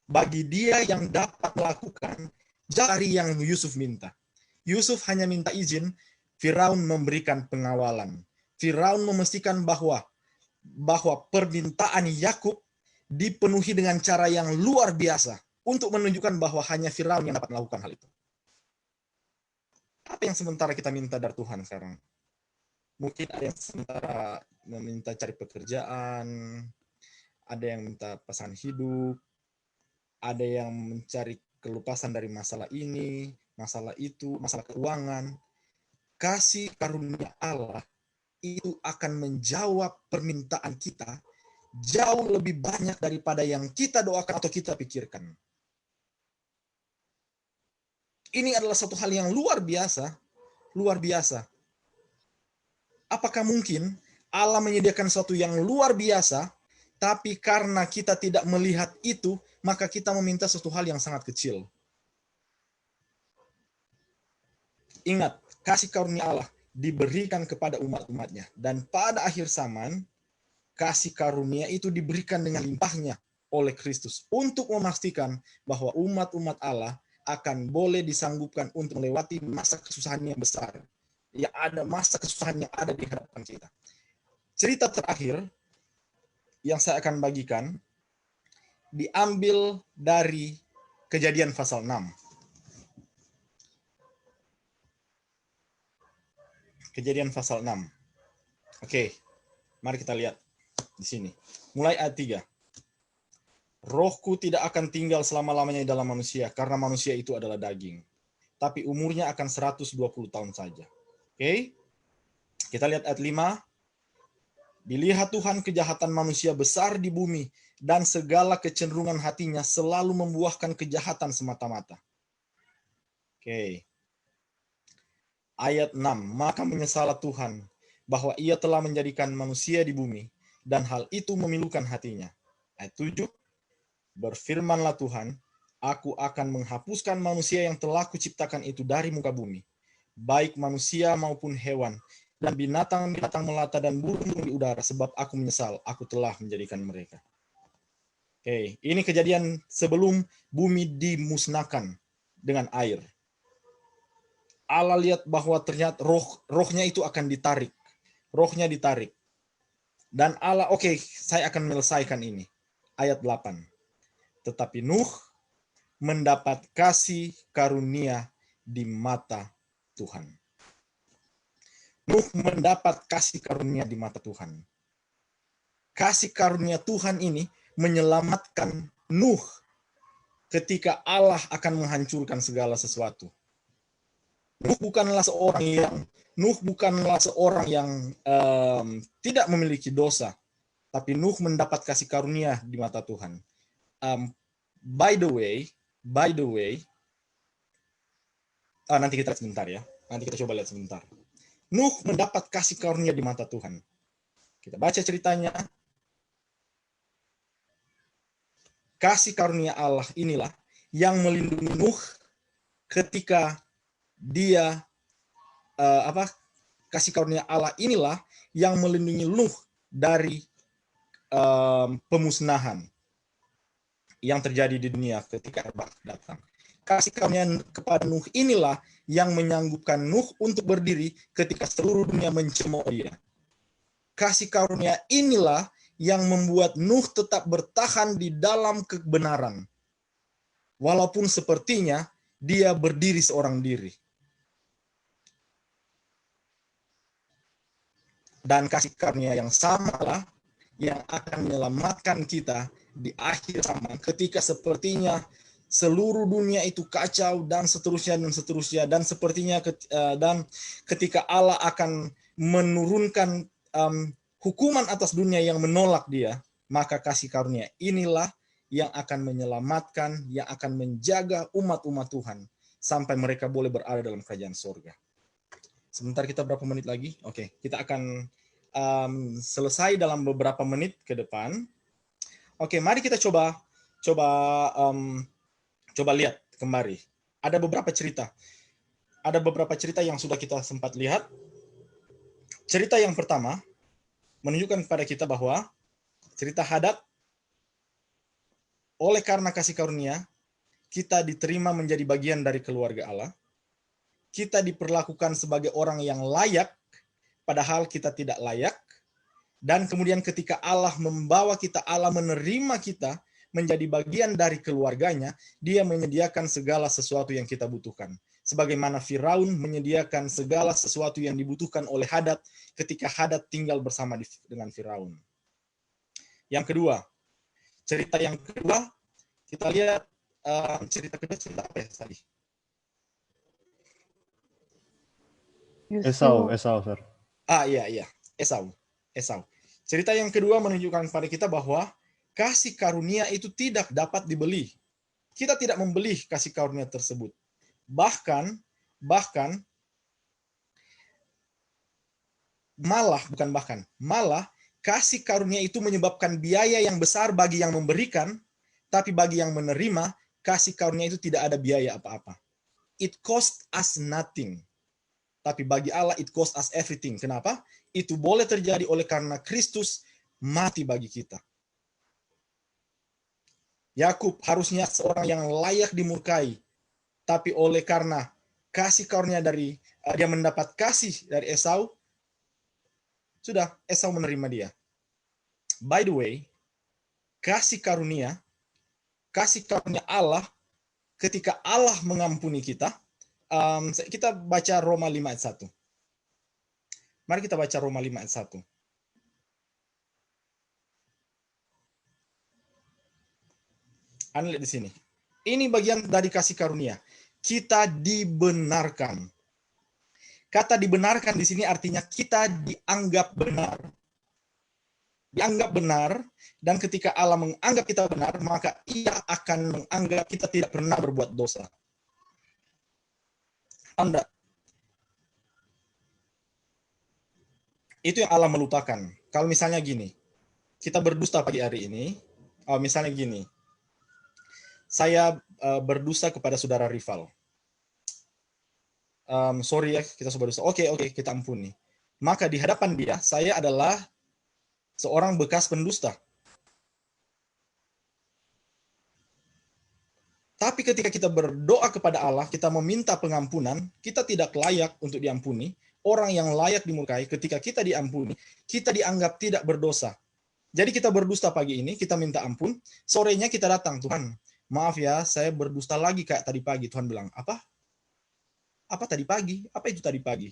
Speaker 1: Bagi dia yang dapat melakukan dari yang Yusuf minta. Yusuf hanya minta izin, Firaun memberikan pengawalan. Firaun memastikan bahwa permintaan Yakub dipenuhi dengan cara yang luar biasa untuk menunjukkan bahwa hanya Firaun yang dapat melakukan hal itu. Apa yang sementara kita minta dari Tuhan sekarang? Mungkin ada yang sementara meminta cari pekerjaan, ada yang minta pasangan hidup, ada yang mencari kelupasan dari masalah ini, masalah itu, masalah keuangan. Kasih karunia Allah itu akan menjawab permintaan kita jauh lebih banyak daripada yang kita doakan atau kita pikirkan. Ini adalah satu hal yang luar biasa, luar biasa. Apakah mungkin Allah menyediakan sesuatu yang luar biasa, tapi karena kita tidak melihat itu, maka kita meminta sesuatu hal yang sangat kecil? Ingat, kasih karunia Allah diberikan kepada umat-umatnya. Dan pada akhir zaman, kasih karunia itu diberikan dengan limpahnya oleh Kristus untuk memastikan bahwa umat-umat Allah akan boleh disanggupkan untuk melewati masa kesusahan yang besar. Ya, ada masa kesusahan yang ada di hadapan kita. Cerita terakhir yang saya akan bagikan diambil dari Kejadian pasal 6. Kejadian pasal 6. Oke, mari kita lihat di sini. Mulai ayat 3. Rohku tidak akan tinggal selama-lamanya dalam manusia, karena manusia itu adalah daging. Tapi umurnya akan 120 tahun saja. Oke, kita lihat ayat 5. Dilihat Tuhan kejahatan manusia besar di bumi, dan segala kecenderungan hatinya selalu membuahkan kejahatan semata-mata. Oke. Ayat 6. Maka menyesallah Tuhan bahwa ia telah menjadikan manusia di bumi, dan hal itu memilukan hatinya. Ayat 7, berfirmanlah Tuhan, aku akan menghapuskan manusia yang telah kuciptakan itu dari muka bumi, baik manusia maupun hewan, dan binatang-binatang melata dan burung-burung di udara, sebab aku menyesal, aku telah menjadikan mereka. Oke, ini kejadian sebelum bumi dimusnahkan dengan air. Allah lihat bahwa ternyata rohnya itu akan ditarik. Rohnya ditarik. Dan Allah, oke, saya akan menyelesaikan ini. Ayat 8. Tetapi Nuh mendapat kasih karunia di mata Tuhan. Nuh mendapat kasih karunia di mata Tuhan. Kasih karunia Tuhan ini menyelamatkan Nuh ketika Allah akan menghancurkan segala sesuatu. Nuh bukanlah seorang yang tidak memiliki dosa, tapi Nuh mendapat kasih karunia di mata Tuhan. By the way, nanti kita lihat sebentar ya. Nanti kita coba lihat sebentar. Nuh mendapat kasih karunia di mata Tuhan. Kita baca ceritanya. Kasih karunia Allah inilah yang melindungi Nuh ketika dia kasih karunia Allah inilah yang melindungi Nuh dari pemusnahan yang terjadi di dunia ketika air bah datang. Kasih karunia kepada Nuh inilah yang menyanggupkan Nuh untuk berdiri ketika seluruh dunia mencemooh dia. Kasih karunia inilah yang membuat Nuh tetap bertahan di dalam kebenaran, walaupun sepertinya dia berdiri seorang diri. Dan kasih karunia yang samalah yang akan menyelamatkan kita di akhir zaman, ketika sepertinya seluruh dunia itu kacau dan seterusnya dan sepertinya dan ketika Allah akan menurunkan hukuman atas dunia yang menolak dia, maka kasih karunia inilah yang akan menyelamatkan, yang akan menjaga umat-umat Tuhan sampai mereka boleh berada dalam kerajaan surga. Sebentar, kita berapa menit lagi? Oke, kita akan selesai dalam beberapa menit ke depan. Oke, mari kita coba lihat kembali. Ada beberapa cerita yang sudah kita sempat lihat. Cerita yang pertama menunjukkan kepada kita bahwa cerita Hadad, oleh karena kasih karunia, kita diterima menjadi bagian dari keluarga Allah. Kita diperlakukan sebagai orang yang layak, padahal kita tidak layak. Dan kemudian ketika Allah membawa kita, Allah menerima kita menjadi bagian dari keluarganya, dia menyediakan segala sesuatu yang kita butuhkan. Sebagaimana Firaun menyediakan segala sesuatu yang dibutuhkan oleh Hadad ketika Hadad tinggal bersama dengan Firaun. Yang kedua, cerita yang kedua, kita lihat cerita kedua, cerita apa ya tadi?
Speaker 2: Esau, Sir.
Speaker 1: Iya, Esau. Cerita yang kedua menunjukkan kepada kita bahwa kasih karunia itu tidak dapat dibeli. Kita tidak membeli kasih karunia tersebut. Bahkan malah kasih karunia itu menyebabkan biaya yang besar bagi yang memberikan, tapi bagi yang menerima, kasih karunia itu tidak ada biaya apa-apa. It cost us nothing. Tapi bagi Allah it cost us everything. Kenapa? Itu boleh terjadi oleh karena Kristus mati bagi kita. Yakub harusnya seorang yang layak dimurkai, tapi oleh karena kasih karunia dari dia mendapat kasih dari Esau, sudah Esau menerima dia. By the way, kasih karunia Allah ketika Allah mengampuni kita. Kita baca Roma 5 ayat 1. Mari kita baca Roma 5 ayat 1. Anda lihat di sini. Ini bagian dari kasih karunia. Kita dibenarkan. Kata dibenarkan di sini artinya kita dianggap benar. Dianggap benar, dan ketika Allah menganggap kita benar, maka Ia akan menganggap kita tidak pernah berbuat dosa. Anda. Itu yang Allah melupakan. Kalau misalnya gini, kita berdusta pagi hari ini, misalnya gini, saya berdusta kepada saudara rival. Sorry ya, kita berdusta. Oke, kita ampuni. Maka di hadapan dia, saya adalah seorang bekas pendusta. Tapi ketika kita berdoa kepada Allah, kita meminta pengampunan, kita tidak layak untuk diampuni. Orang yang layak dimurkai, ketika kita diampuni, kita dianggap tidak berdosa. Jadi kita berdusta pagi ini, kita minta ampun. Sorenya kita datang, Tuhan, maaf ya, saya berdusta lagi kayak tadi pagi. Tuhan bilang, apa? Apa tadi pagi? Apa itu tadi pagi?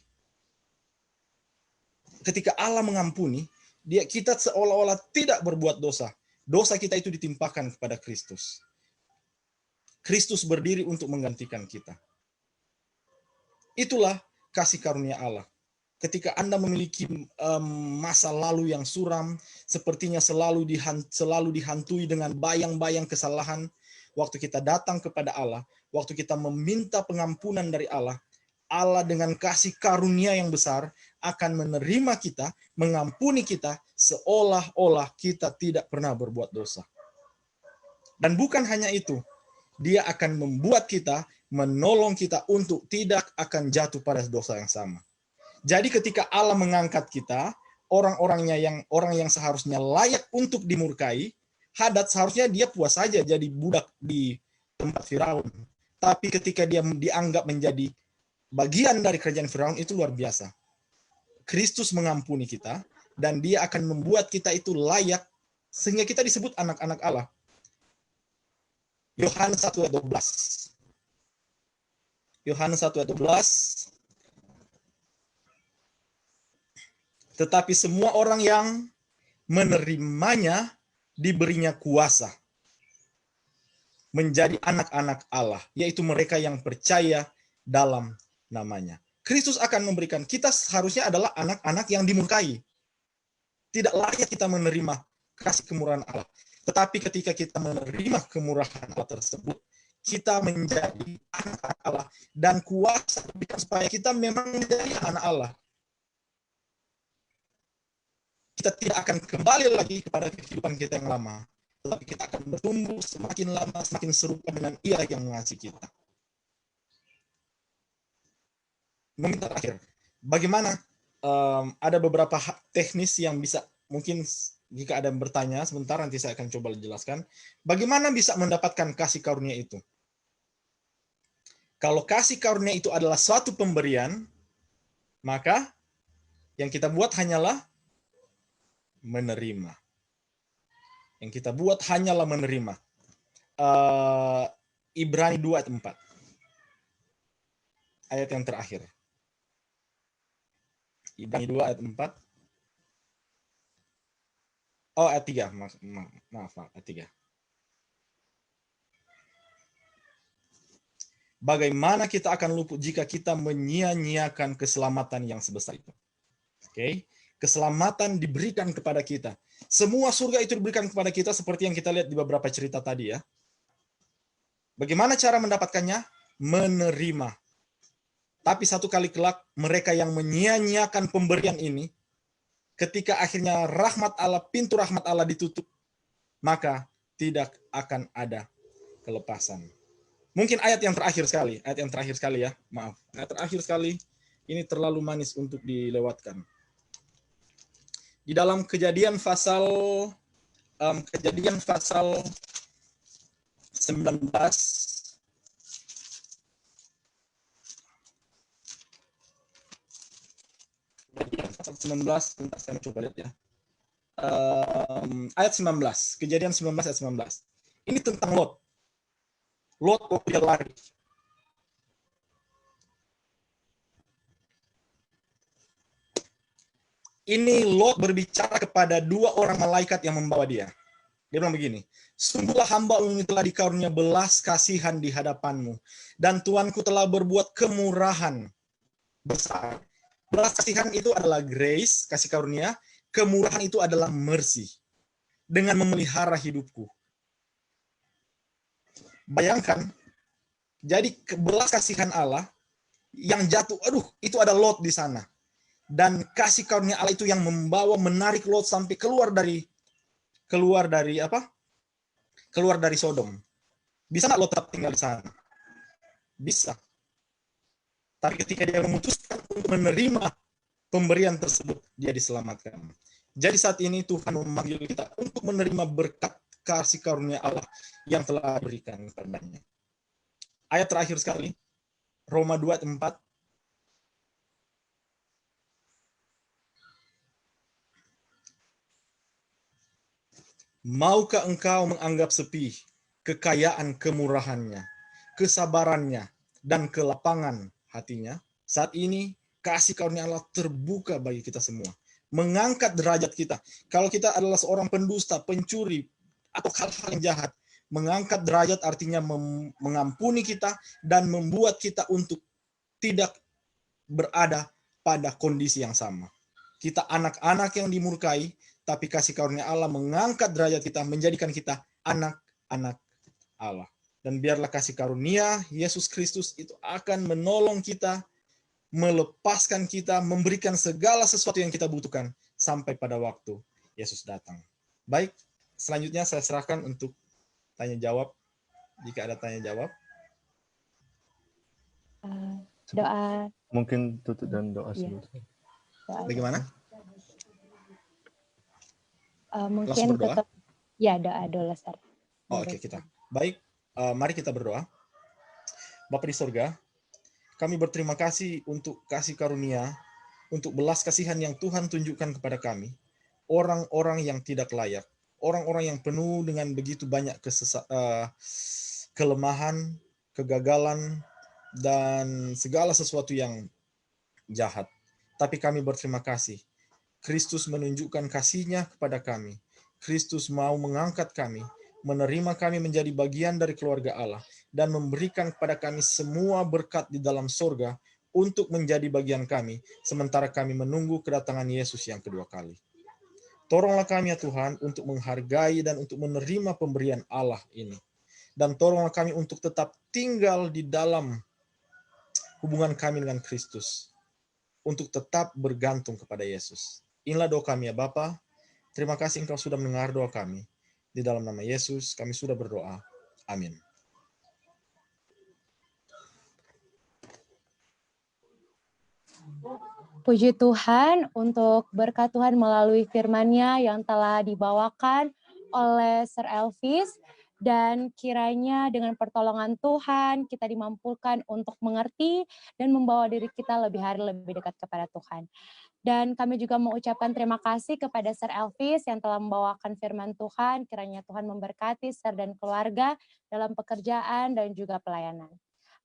Speaker 1: Ketika Allah mengampuni, kita seolah-olah tidak berbuat dosa. Dosa kita itu ditimpakan kepada Kristus. Kristus berdiri untuk menggantikan kita. Itulah kasih karunia Allah. Ketika Anda memiliki masa lalu yang suram, sepertinya selalu dihantui dengan bayang-bayang kesalahan, waktu kita datang kepada Allah, waktu kita meminta pengampunan dari Allah, Allah dengan kasih karunia yang besar akan menerima kita, mengampuni kita, seolah-olah kita tidak pernah berbuat dosa. Dan bukan hanya itu, Dia akan membuat kita, menolong kita untuk tidak akan jatuh pada dosa yang sama. Jadi ketika Allah mengangkat kita, orang yang seharusnya layak untuk dimurkai, Hadad seharusnya dia puas saja jadi budak di tempat Firaun. Tapi ketika dia dianggap menjadi bagian dari kerajaan Firaun, itu luar biasa. Kristus mengampuni kita, dan dia akan membuat kita itu layak, sehingga kita disebut anak-anak Allah. Yohanes 1 ayat 12. Yohanes 1 ayat 12. Tetapi semua orang yang menerimanya diberinya kuasa menjadi anak-anak Allah, yaitu mereka yang percaya dalam namanya. Kristus akan memberikan, kita seharusnya adalah anak-anak yang dimurkai. Tidak layak kita menerima kasih kemurahan Allah. Tetapi ketika kita menerima kemurahan Allah tersebut, kita menjadi anak Allah, dan kuasa supaya kita memang menjadi anak Allah. Kita tidak akan kembali lagi kepada kehidupan kita yang lama, tetapi kita akan bertumbuh semakin lama, semakin serupa dengan Ia yang mengasihi kita. Meminta terakhir, bagaimana? Ada beberapa teknis yang bisa, mungkin jika ada yang bertanya, sebentar nanti saya akan coba jelaskan. Bagaimana bisa mendapatkan kasih karunia itu? Kalau kasih karunia itu adalah suatu pemberian, maka yang kita buat hanyalah menerima. Yang kita buat hanyalah menerima. Ibrani 2 ayat 4. Ayat yang terakhir. Ibrani 2 ayat 4. Oh, ayat 3. Maaf, ayat 3. Bagaimana kita akan luput jika kita menyia-nyiakan keselamatan yang sebesar itu? Oke. Keselamatan diberikan kepada kita. Semua surga itu diberikan kepada kita seperti yang kita lihat di beberapa cerita tadi ya. Bagaimana cara mendapatkannya? Menerima. Tapi satu kali kelak, mereka yang menyia-nyiakan pemberian ini, ketika akhirnya rahmat Allah, pintu rahmat Allah ditutup, maka tidak akan ada kelepasan. Mungkin ayat yang terakhir sekali ya, maaf. Ayat terakhir sekali, ini terlalu manis untuk dilewatkan. Di dalam Kejadian pasal 19, pasal 19, bentar saya coba lihat ya. Ayat 19, Kejadian 19 ayat 19. Ini tentang Lot. Lot waktu dia lari. Ini Lot berbicara kepada dua orang malaikat yang membawa dia. Dia bilang begini, sungguhlah hamba-Mu telah dikarunia belas kasihan di hadapan-Mu, dan Tuanku telah berbuat kemurahan besar. Belas kasihan itu adalah grace, kasih karunia. Kemurahan itu adalah mercy. Dengan memelihara hidupku. Bayangkan, jadi belas kasihan Allah yang jatuh, itu ada Lot di sana. Dan kasih karunia Allah itu yang menarik Lot sampai keluar dari Sodom. Bisa nggak Lot tetap tinggal di sana? Bisa. Tapi ketika dia memutuskan untuk menerima pemberian tersebut, dia diselamatkan. Jadi saat ini Tuhan memanggil kita untuk menerima berkat kasih karunia Allah yang telah diberikan kepadanya. Ayat terakhir sekali, Roma 2:4. Maukah engkau menganggap sepi kekayaan kemurahannya, kesabarannya, dan kelapangan hatinya? Saat ini kasih karunia Allah terbuka bagi kita semua, mengangkat derajat kita. Kalau kita adalah seorang pendusta, pencuri, atau hal-hal yang jahat, mengangkat derajat artinya mengampuni kita dan membuat kita untuk tidak berada pada kondisi yang sama. Kita anak-anak yang dimurkai, tapi kasih karunia Allah mengangkat derajat kita, menjadikan kita anak-anak Allah. Dan biarlah kasih karunia Yesus Kristus itu akan menolong kita, melepaskan kita, memberikan segala sesuatu yang kita butuhkan sampai pada waktu Yesus datang. Baik, selanjutnya saya serahkan untuk tanya jawab. Jika ada tanya jawab.
Speaker 2: Doa.
Speaker 3: Mungkin tutup dan doa sebelum.
Speaker 1: Bagaimana?
Speaker 2: Mungkin tetap ya doa dulu, Sir.
Speaker 1: Oke, kita. Baik, mari kita berdoa. Bapa di sorga, kami berterima kasih untuk kasih karunia, untuk belas kasihan yang Tuhan tunjukkan kepada kami, orang-orang yang tidak layak, orang-orang yang penuh dengan begitu banyak kelemahan, kegagalan, dan segala sesuatu yang jahat. Tapi kami berterima kasih. Kristus menunjukkan kasih-Nya kepada kami. Kristus mau mengangkat kami, menerima kami menjadi bagian dari keluarga Allah, dan memberikan kepada kami semua berkat di dalam sorga untuk menjadi bagian kami, sementara kami menunggu kedatangan Yesus yang kedua kali. Tolonglah kami ya Tuhan untuk menghargai dan untuk menerima pemberian Allah ini. Dan tolonglah kami untuk tetap tinggal di dalam hubungan kami dengan Kristus, untuk tetap bergantung kepada Yesus. Inilah doa kami ya Bapa. Terima kasih Engkau sudah mendengar doa kami. Di dalam nama Yesus kami sudah berdoa. Amin.
Speaker 2: Puji Tuhan untuk berkat Tuhan melalui firman-Nya yang telah dibawakan oleh Sir Elvis. Dan kiranya dengan pertolongan Tuhan kita dimampukan untuk mengerti dan membawa diri kita lebih hari lebih dekat kepada Tuhan. Dan kami juga mengucapkan terima kasih kepada Sir Elvis yang telah membawakan firman Tuhan. Kiranya Tuhan memberkati Sir dan keluarga dalam pekerjaan dan juga pelayanan.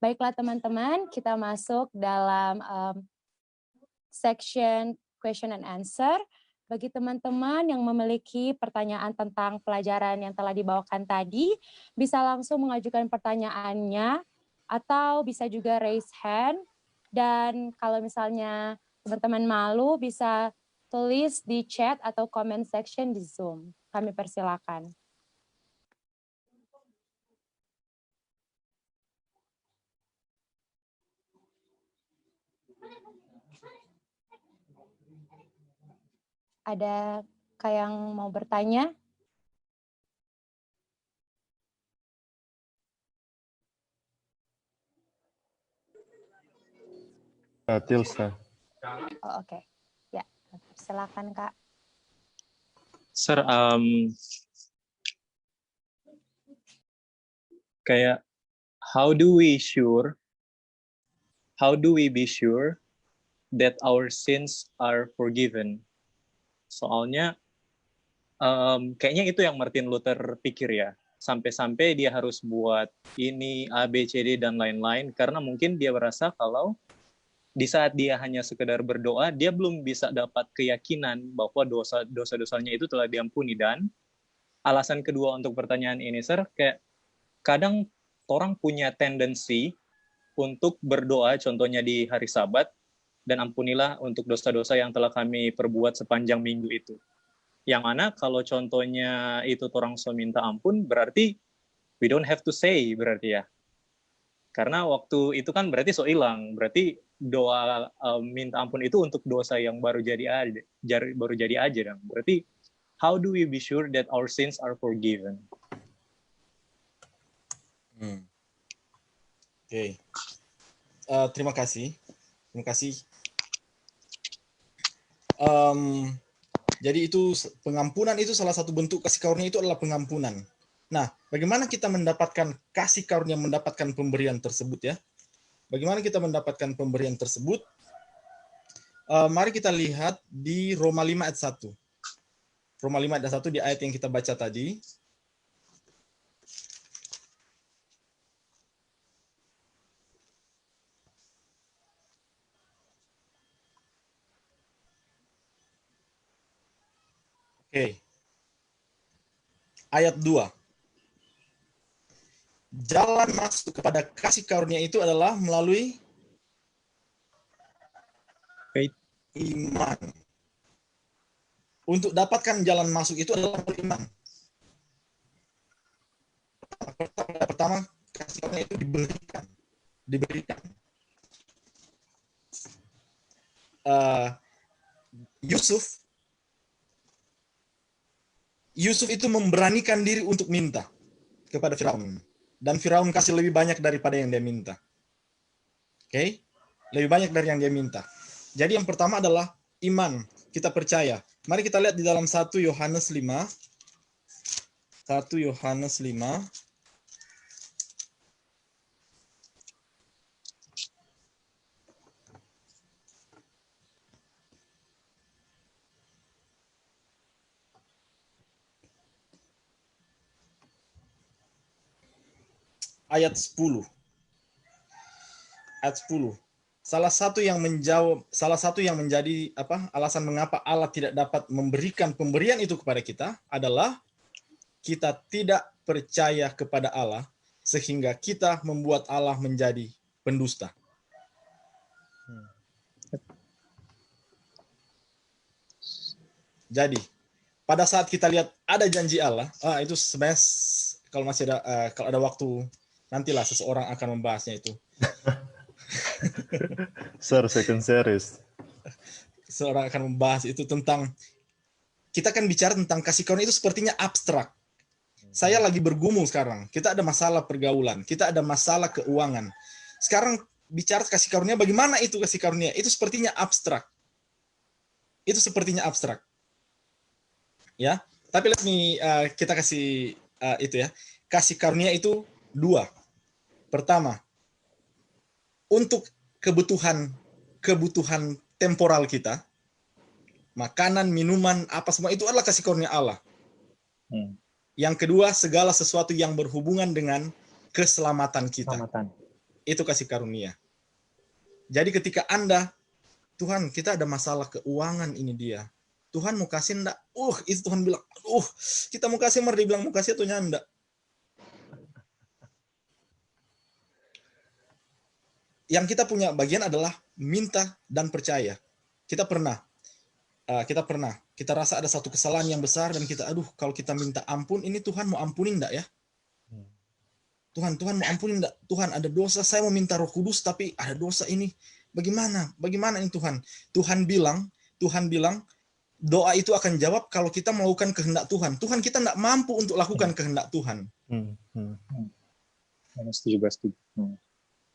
Speaker 2: Baiklah teman-teman, kita masuk dalam section question and answer. Bagi teman-teman yang memiliki pertanyaan tentang pelajaran yang telah dibawakan tadi, bisa langsung mengajukan pertanyaannya atau bisa juga raise hand. Dan kalau misalnya teman-teman malu, bisa tulis di chat atau comment section di Zoom. Kami persilakan. Ada yang mau bertanya?
Speaker 3: Tilsa.
Speaker 2: Oh, oke. Ya, silakan Kak.
Speaker 4: Sir, kayak how do we be sure that our sins are forgiven? Soalnya kayaknya itu yang Martin Luther pikir ya. Sampai-sampai dia harus buat ini, A, B, C, D, dan lain-lain. Karena mungkin dia merasa kalau di saat dia hanya sekedar berdoa, dia belum bisa dapat keyakinan bahwa dosa-dosanya itu telah diampuni. Dan alasan kedua untuk pertanyaan ini, Sir, kayak kadang orang punya tendensi untuk berdoa, contohnya di hari Sabat, dan ampunilah untuk dosa-dosa yang telah kami perbuat sepanjang minggu itu. Yang mana kalau contohnya itu orang so minta ampun, berarti we don't have to say berarti ya. Karena waktu itu kan berarti so hilang, berarti doa minta ampun itu untuk dosa yang baru jadi aja dong. Berarti how do we be sure that our sins are forgiven?
Speaker 1: Oke. Terima kasih. Jadi itu pengampunan itu salah satu bentuk kasih karunia itu adalah pengampunan. Nah, bagaimana kita mendapatkan kasih karunia, mendapatkan pemberian tersebut ya? Bagaimana kita mendapatkan pemberian tersebut? Mari kita lihat di Roma 5 ayat 1. Roma 5 ayat 1 di ayat yang kita baca tadi. Oke. Ayat 2. Jalan masuk kepada kasih karunia itu adalah melalui
Speaker 4: Faith.
Speaker 1: Iman. Untuk dapatkan jalan masuk itu adalah beriman. Pertama, kasih karunia itu diberikan. Yusuf itu memberanikan diri untuk minta kepada Firaun. Dan Firaun kasih lebih banyak daripada yang dia minta. Oke? Lebih banyak dari yang dia minta. Jadi yang pertama adalah iman. Kita percaya. Mari kita lihat di dalam 1 Yohanes 5. 1 Yohanes 5. Ayat 10. Ayat 10. Salah satu yang menjadi alasan mengapa Allah tidak dapat memberikan pemberian itu kepada kita adalah kita tidak percaya kepada Allah sehingga kita membuat Allah menjadi pendusta. Jadi, pada saat kita lihat ada janji Allah, itu sebenarnya kalau masih ada kalau ada waktu nantilah seseorang akan membahasnya itu.
Speaker 3: Sir, second series.
Speaker 1: Seorang akan membahas itu tentang, kita kan bicara tentang kasih karunia itu sepertinya abstrak. Saya lagi bergumul sekarang. Kita ada masalah pergaulan, kita ada masalah keuangan. Sekarang bicara kasih karunia, bagaimana itu kasih karunia? Itu sepertinya abstrak. Itu sepertinya abstrak. Ya, tapi kita kasih itu ya. Kasih karunia itu dua. Pertama, untuk kebutuhan temporal kita, makanan, minuman, apa semua itu adalah kasih karunia Allah. Yang kedua, segala sesuatu yang berhubungan dengan keselamatan kita. Itu kasih karunia. Jadi ketika Tuhan, kita ada masalah keuangan ini dia. Tuhan mau kasih enggak? Itu Tuhan bilang, kita mau kasih, dia bilang mau kasih atau enggak? Yang kita punya bagian adalah minta dan percaya. Kita rasa ada satu kesalahan yang besar dan kita, kalau kita minta ampun, ini Tuhan mau ampuni enggak ya? Tuhan mau ampuni enggak? Tuhan, ada dosa, saya mau minta Roh Kudus tapi ada dosa ini. Bagaimana ini Tuhan? Tuhan bilang, doa itu akan jawab kalau kita melakukan kehendak Tuhan. Tuhan, kita enggak mampu untuk lakukan kehendak Tuhan.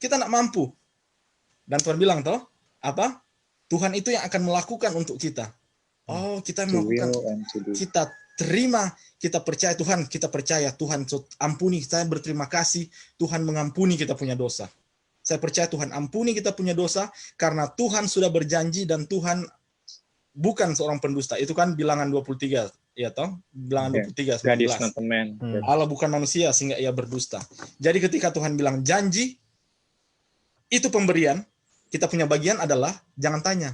Speaker 1: Kita enggak mampu. Dan Tuhan bilang Tuhan itu yang akan melakukan untuk kita. Kita melakukan, kita terima, kita percaya Tuhan, ampuni, saya berterima kasih, Tuhan mengampuni kita punya dosa. Saya percaya Tuhan ampuni kita punya dosa, karena Tuhan sudah berjanji dan Tuhan bukan seorang pendusta. Itu kan Bilangan 23, ya toh? Bilangan 23, 19. Allah bukan manusia sehingga ia berdusta. Jadi ketika Tuhan bilang janji, itu pemberian, kita punya bagian adalah, jangan tanya,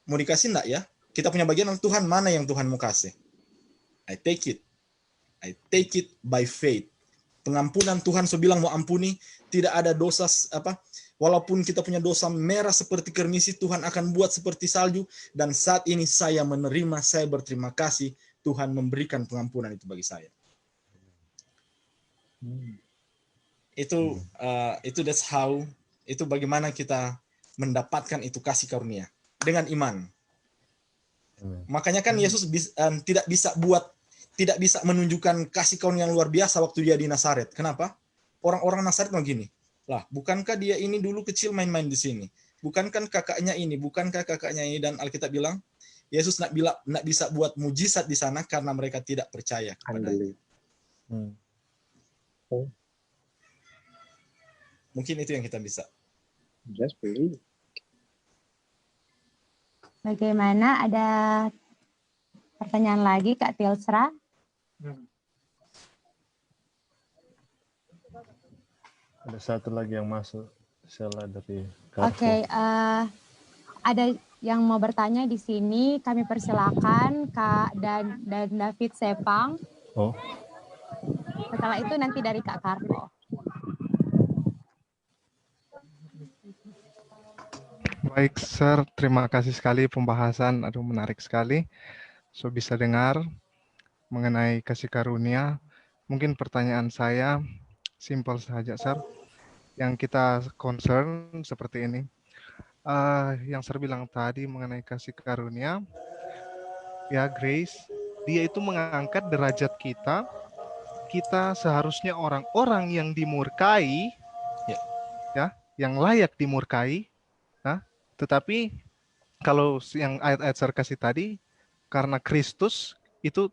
Speaker 1: mau dikasih enggak ya? Kita punya bagian adalah, Tuhan, mana yang Tuhan mau kasih? I take it by faith. Pengampunan Tuhan bilang mau ampuni, tidak ada dosa walaupun kita punya dosa merah seperti kermisi, Tuhan akan buat seperti salju, dan saat ini saya menerima, saya berterima kasih, Tuhan memberikan pengampunan itu bagi saya. Itu that's how, itu bagaimana kita mendapatkan itu kasih karunia dengan iman.
Speaker 3: Amin.
Speaker 1: Makanya kan Yesus tidak bisa menunjukkan kasih karunia yang luar biasa waktu dia di Nazaret. Kenapa? Orang-orang Nazaret begini. Lah, bukankah dia ini dulu kecil main-main di sini? Bukankah kakaknya ini? Bukankah kakaknya ini? Dan Alkitab bilang, Yesus nak bisa buat mujizat di sana karena mereka tidak percaya kepadanya.
Speaker 3: Hmm.
Speaker 1: Mungkin itu yang kita bisa.
Speaker 4: Just believe.
Speaker 2: Bagaimana, ada pertanyaan lagi Kak Tilsra?
Speaker 3: Ada satu lagi yang masuk, Sheila dari Carrefour.
Speaker 2: Oke, ada yang mau bertanya di sini, kami persilakan Kak dan David Sepang.
Speaker 3: Oh,
Speaker 2: Setelah itu nanti dari Kak Karlo.
Speaker 5: Baik, Sir. Terima kasih sekali pembahasan. Aduh, menarik sekali. So, bisa dengar mengenai kasih karunia. Mungkin pertanyaan saya simpel saja, Sir. Yang kita concern seperti ini. Yang Sir bilang tadi mengenai kasih karunia, ya grace, dia itu mengangkat derajat kita. Kita seharusnya orang-orang yang dimurkai, ya, yang layak dimurkai. Tetapi kalau yang ayat-ayat Sir kasih tadi, karena Kristus itu,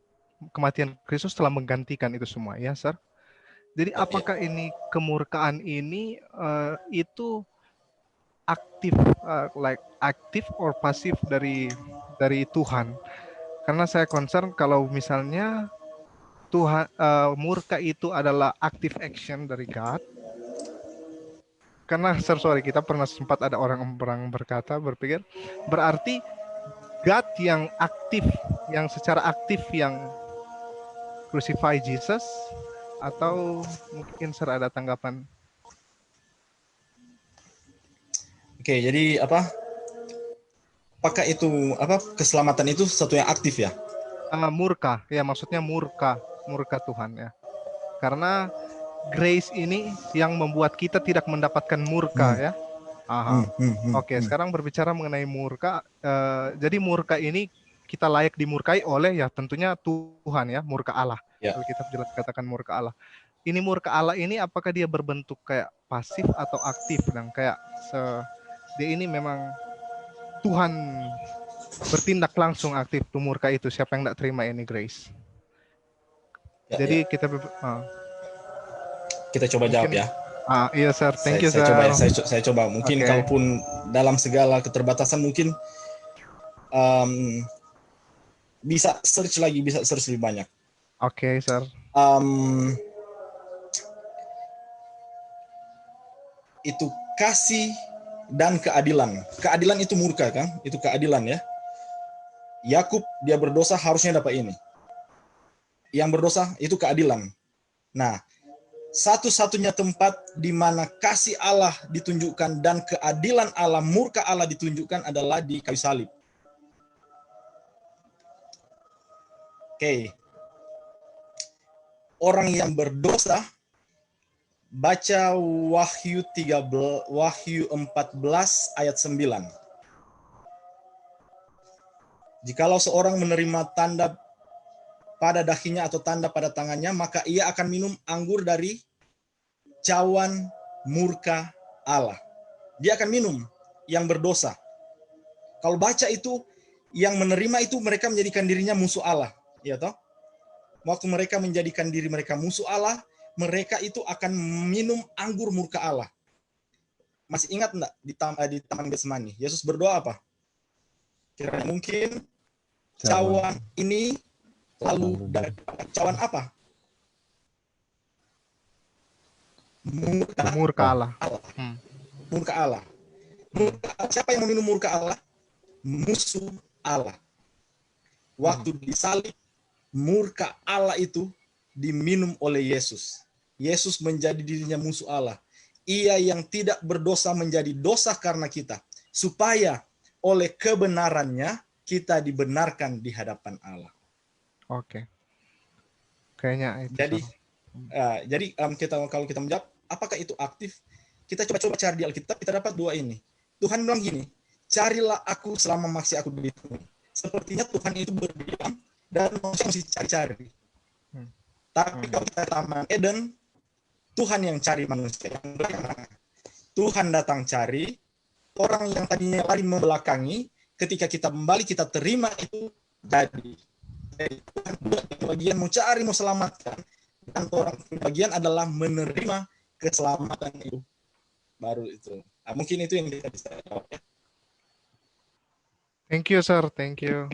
Speaker 5: kematian Kristus telah menggantikan itu semua, ya Sir. Jadi apakah ini kemurkaan ini itu aktif, aktif or pasif dari Tuhan? Karena saya concern kalau misalnya Tuhan murka itu adalah active action dari God. Karena sorry, kita pernah sempat ada orang berpikir, berarti God yang aktif, yang secara aktif yang crucify Jesus, atau mungkin Sir ada tanggapan?
Speaker 1: Oke, jadi apakah itu keselamatan itu sesuatu yang aktif ya?
Speaker 5: Murka, ya maksudnya murka Tuhan ya. Karena grace ini yang membuat kita tidak mendapatkan murka ya. Oke, sekarang berbicara mengenai murka. Jadi murka ini kita layak dimurkai oleh ya tentunya Tuhan ya, murka Allah.
Speaker 1: Ya.
Speaker 5: Alkitab jelas katakan murka Allah. Ini murka Allah ini apakah dia berbentuk kayak pasif atau aktif, dan kayak dia ini memang Tuhan bertindak langsung aktif tuh murka itu, siapa yang tidak terima ini grace. Jadi kita
Speaker 1: coba jawab ya.
Speaker 5: Iya Sir, thank you Sir.
Speaker 1: Saya coba. Mungkin kalaupun dalam segala keterbatasan mungkin bisa search lebih banyak.
Speaker 5: Oke, Sir.
Speaker 1: Itu kasih dan keadilan. Keadilan itu murka kan? Itu keadilan ya. Yakub dia berdosa harusnya dapat ini. Yang berdosa itu keadilan. Nah, satu-satunya tempat di mana kasih Allah ditunjukkan dan keadilan Allah, murka Allah ditunjukkan adalah di kayu salib. Oke. Orang yang berdosa, baca Wahyu 14 ayat 9. Jikalau seorang menerima tanda pada dahinya atau tanda pada tangannya, maka ia akan minum anggur dari cawan murka Allah. Dia akan minum, yang berdosa. Kalau baca itu, yang menerima itu mereka menjadikan dirinya musuh Allah, ya toh? Waktu mereka menjadikan diri mereka musuh Allah, mereka itu akan minum anggur murka Allah. Masih ingat enggak di Taman Getsemani? Yesus berdoa apa? Kiranya mungkin cawan ini lalu dari cawan apa?
Speaker 5: Murka Allah.
Speaker 1: Murka Allah. Siapa yang meminum murka Allah? Musuh Allah. Waktu disalib, murka Allah itu diminum oleh Yesus. Yesus menjadi dirinya musuh Allah. Ia yang tidak berdosa menjadi dosa karena kita, supaya oleh kebenarannya kita dibenarkan di hadapan Allah.
Speaker 5: Oke. Kayaknya itu.
Speaker 1: Jadi kalau kita menjawab apakah itu aktif, kita coba cari di Alkitab, kita dapat dua ini. Tuhan bilang gini, carilah aku selama masih aku ditemui. Sepertinya Tuhan itu berdiam dan manusia mesti cari-cari. Tapi kalau kita Taman Eden, Tuhan yang cari manusia. Yang bagaimana? Tuhan datang cari, orang yang tadinya lari membelakangi, ketika kita kembali, kita terima itu jadi. Jadi Tuhan bagian mau cari, mau selamatkan. Dan orang bagian adalah menerima keselamatan itu. Baru itu. Nah, mungkin itu yang kita bisa jawab.
Speaker 5: Thank you, sir. Thank you.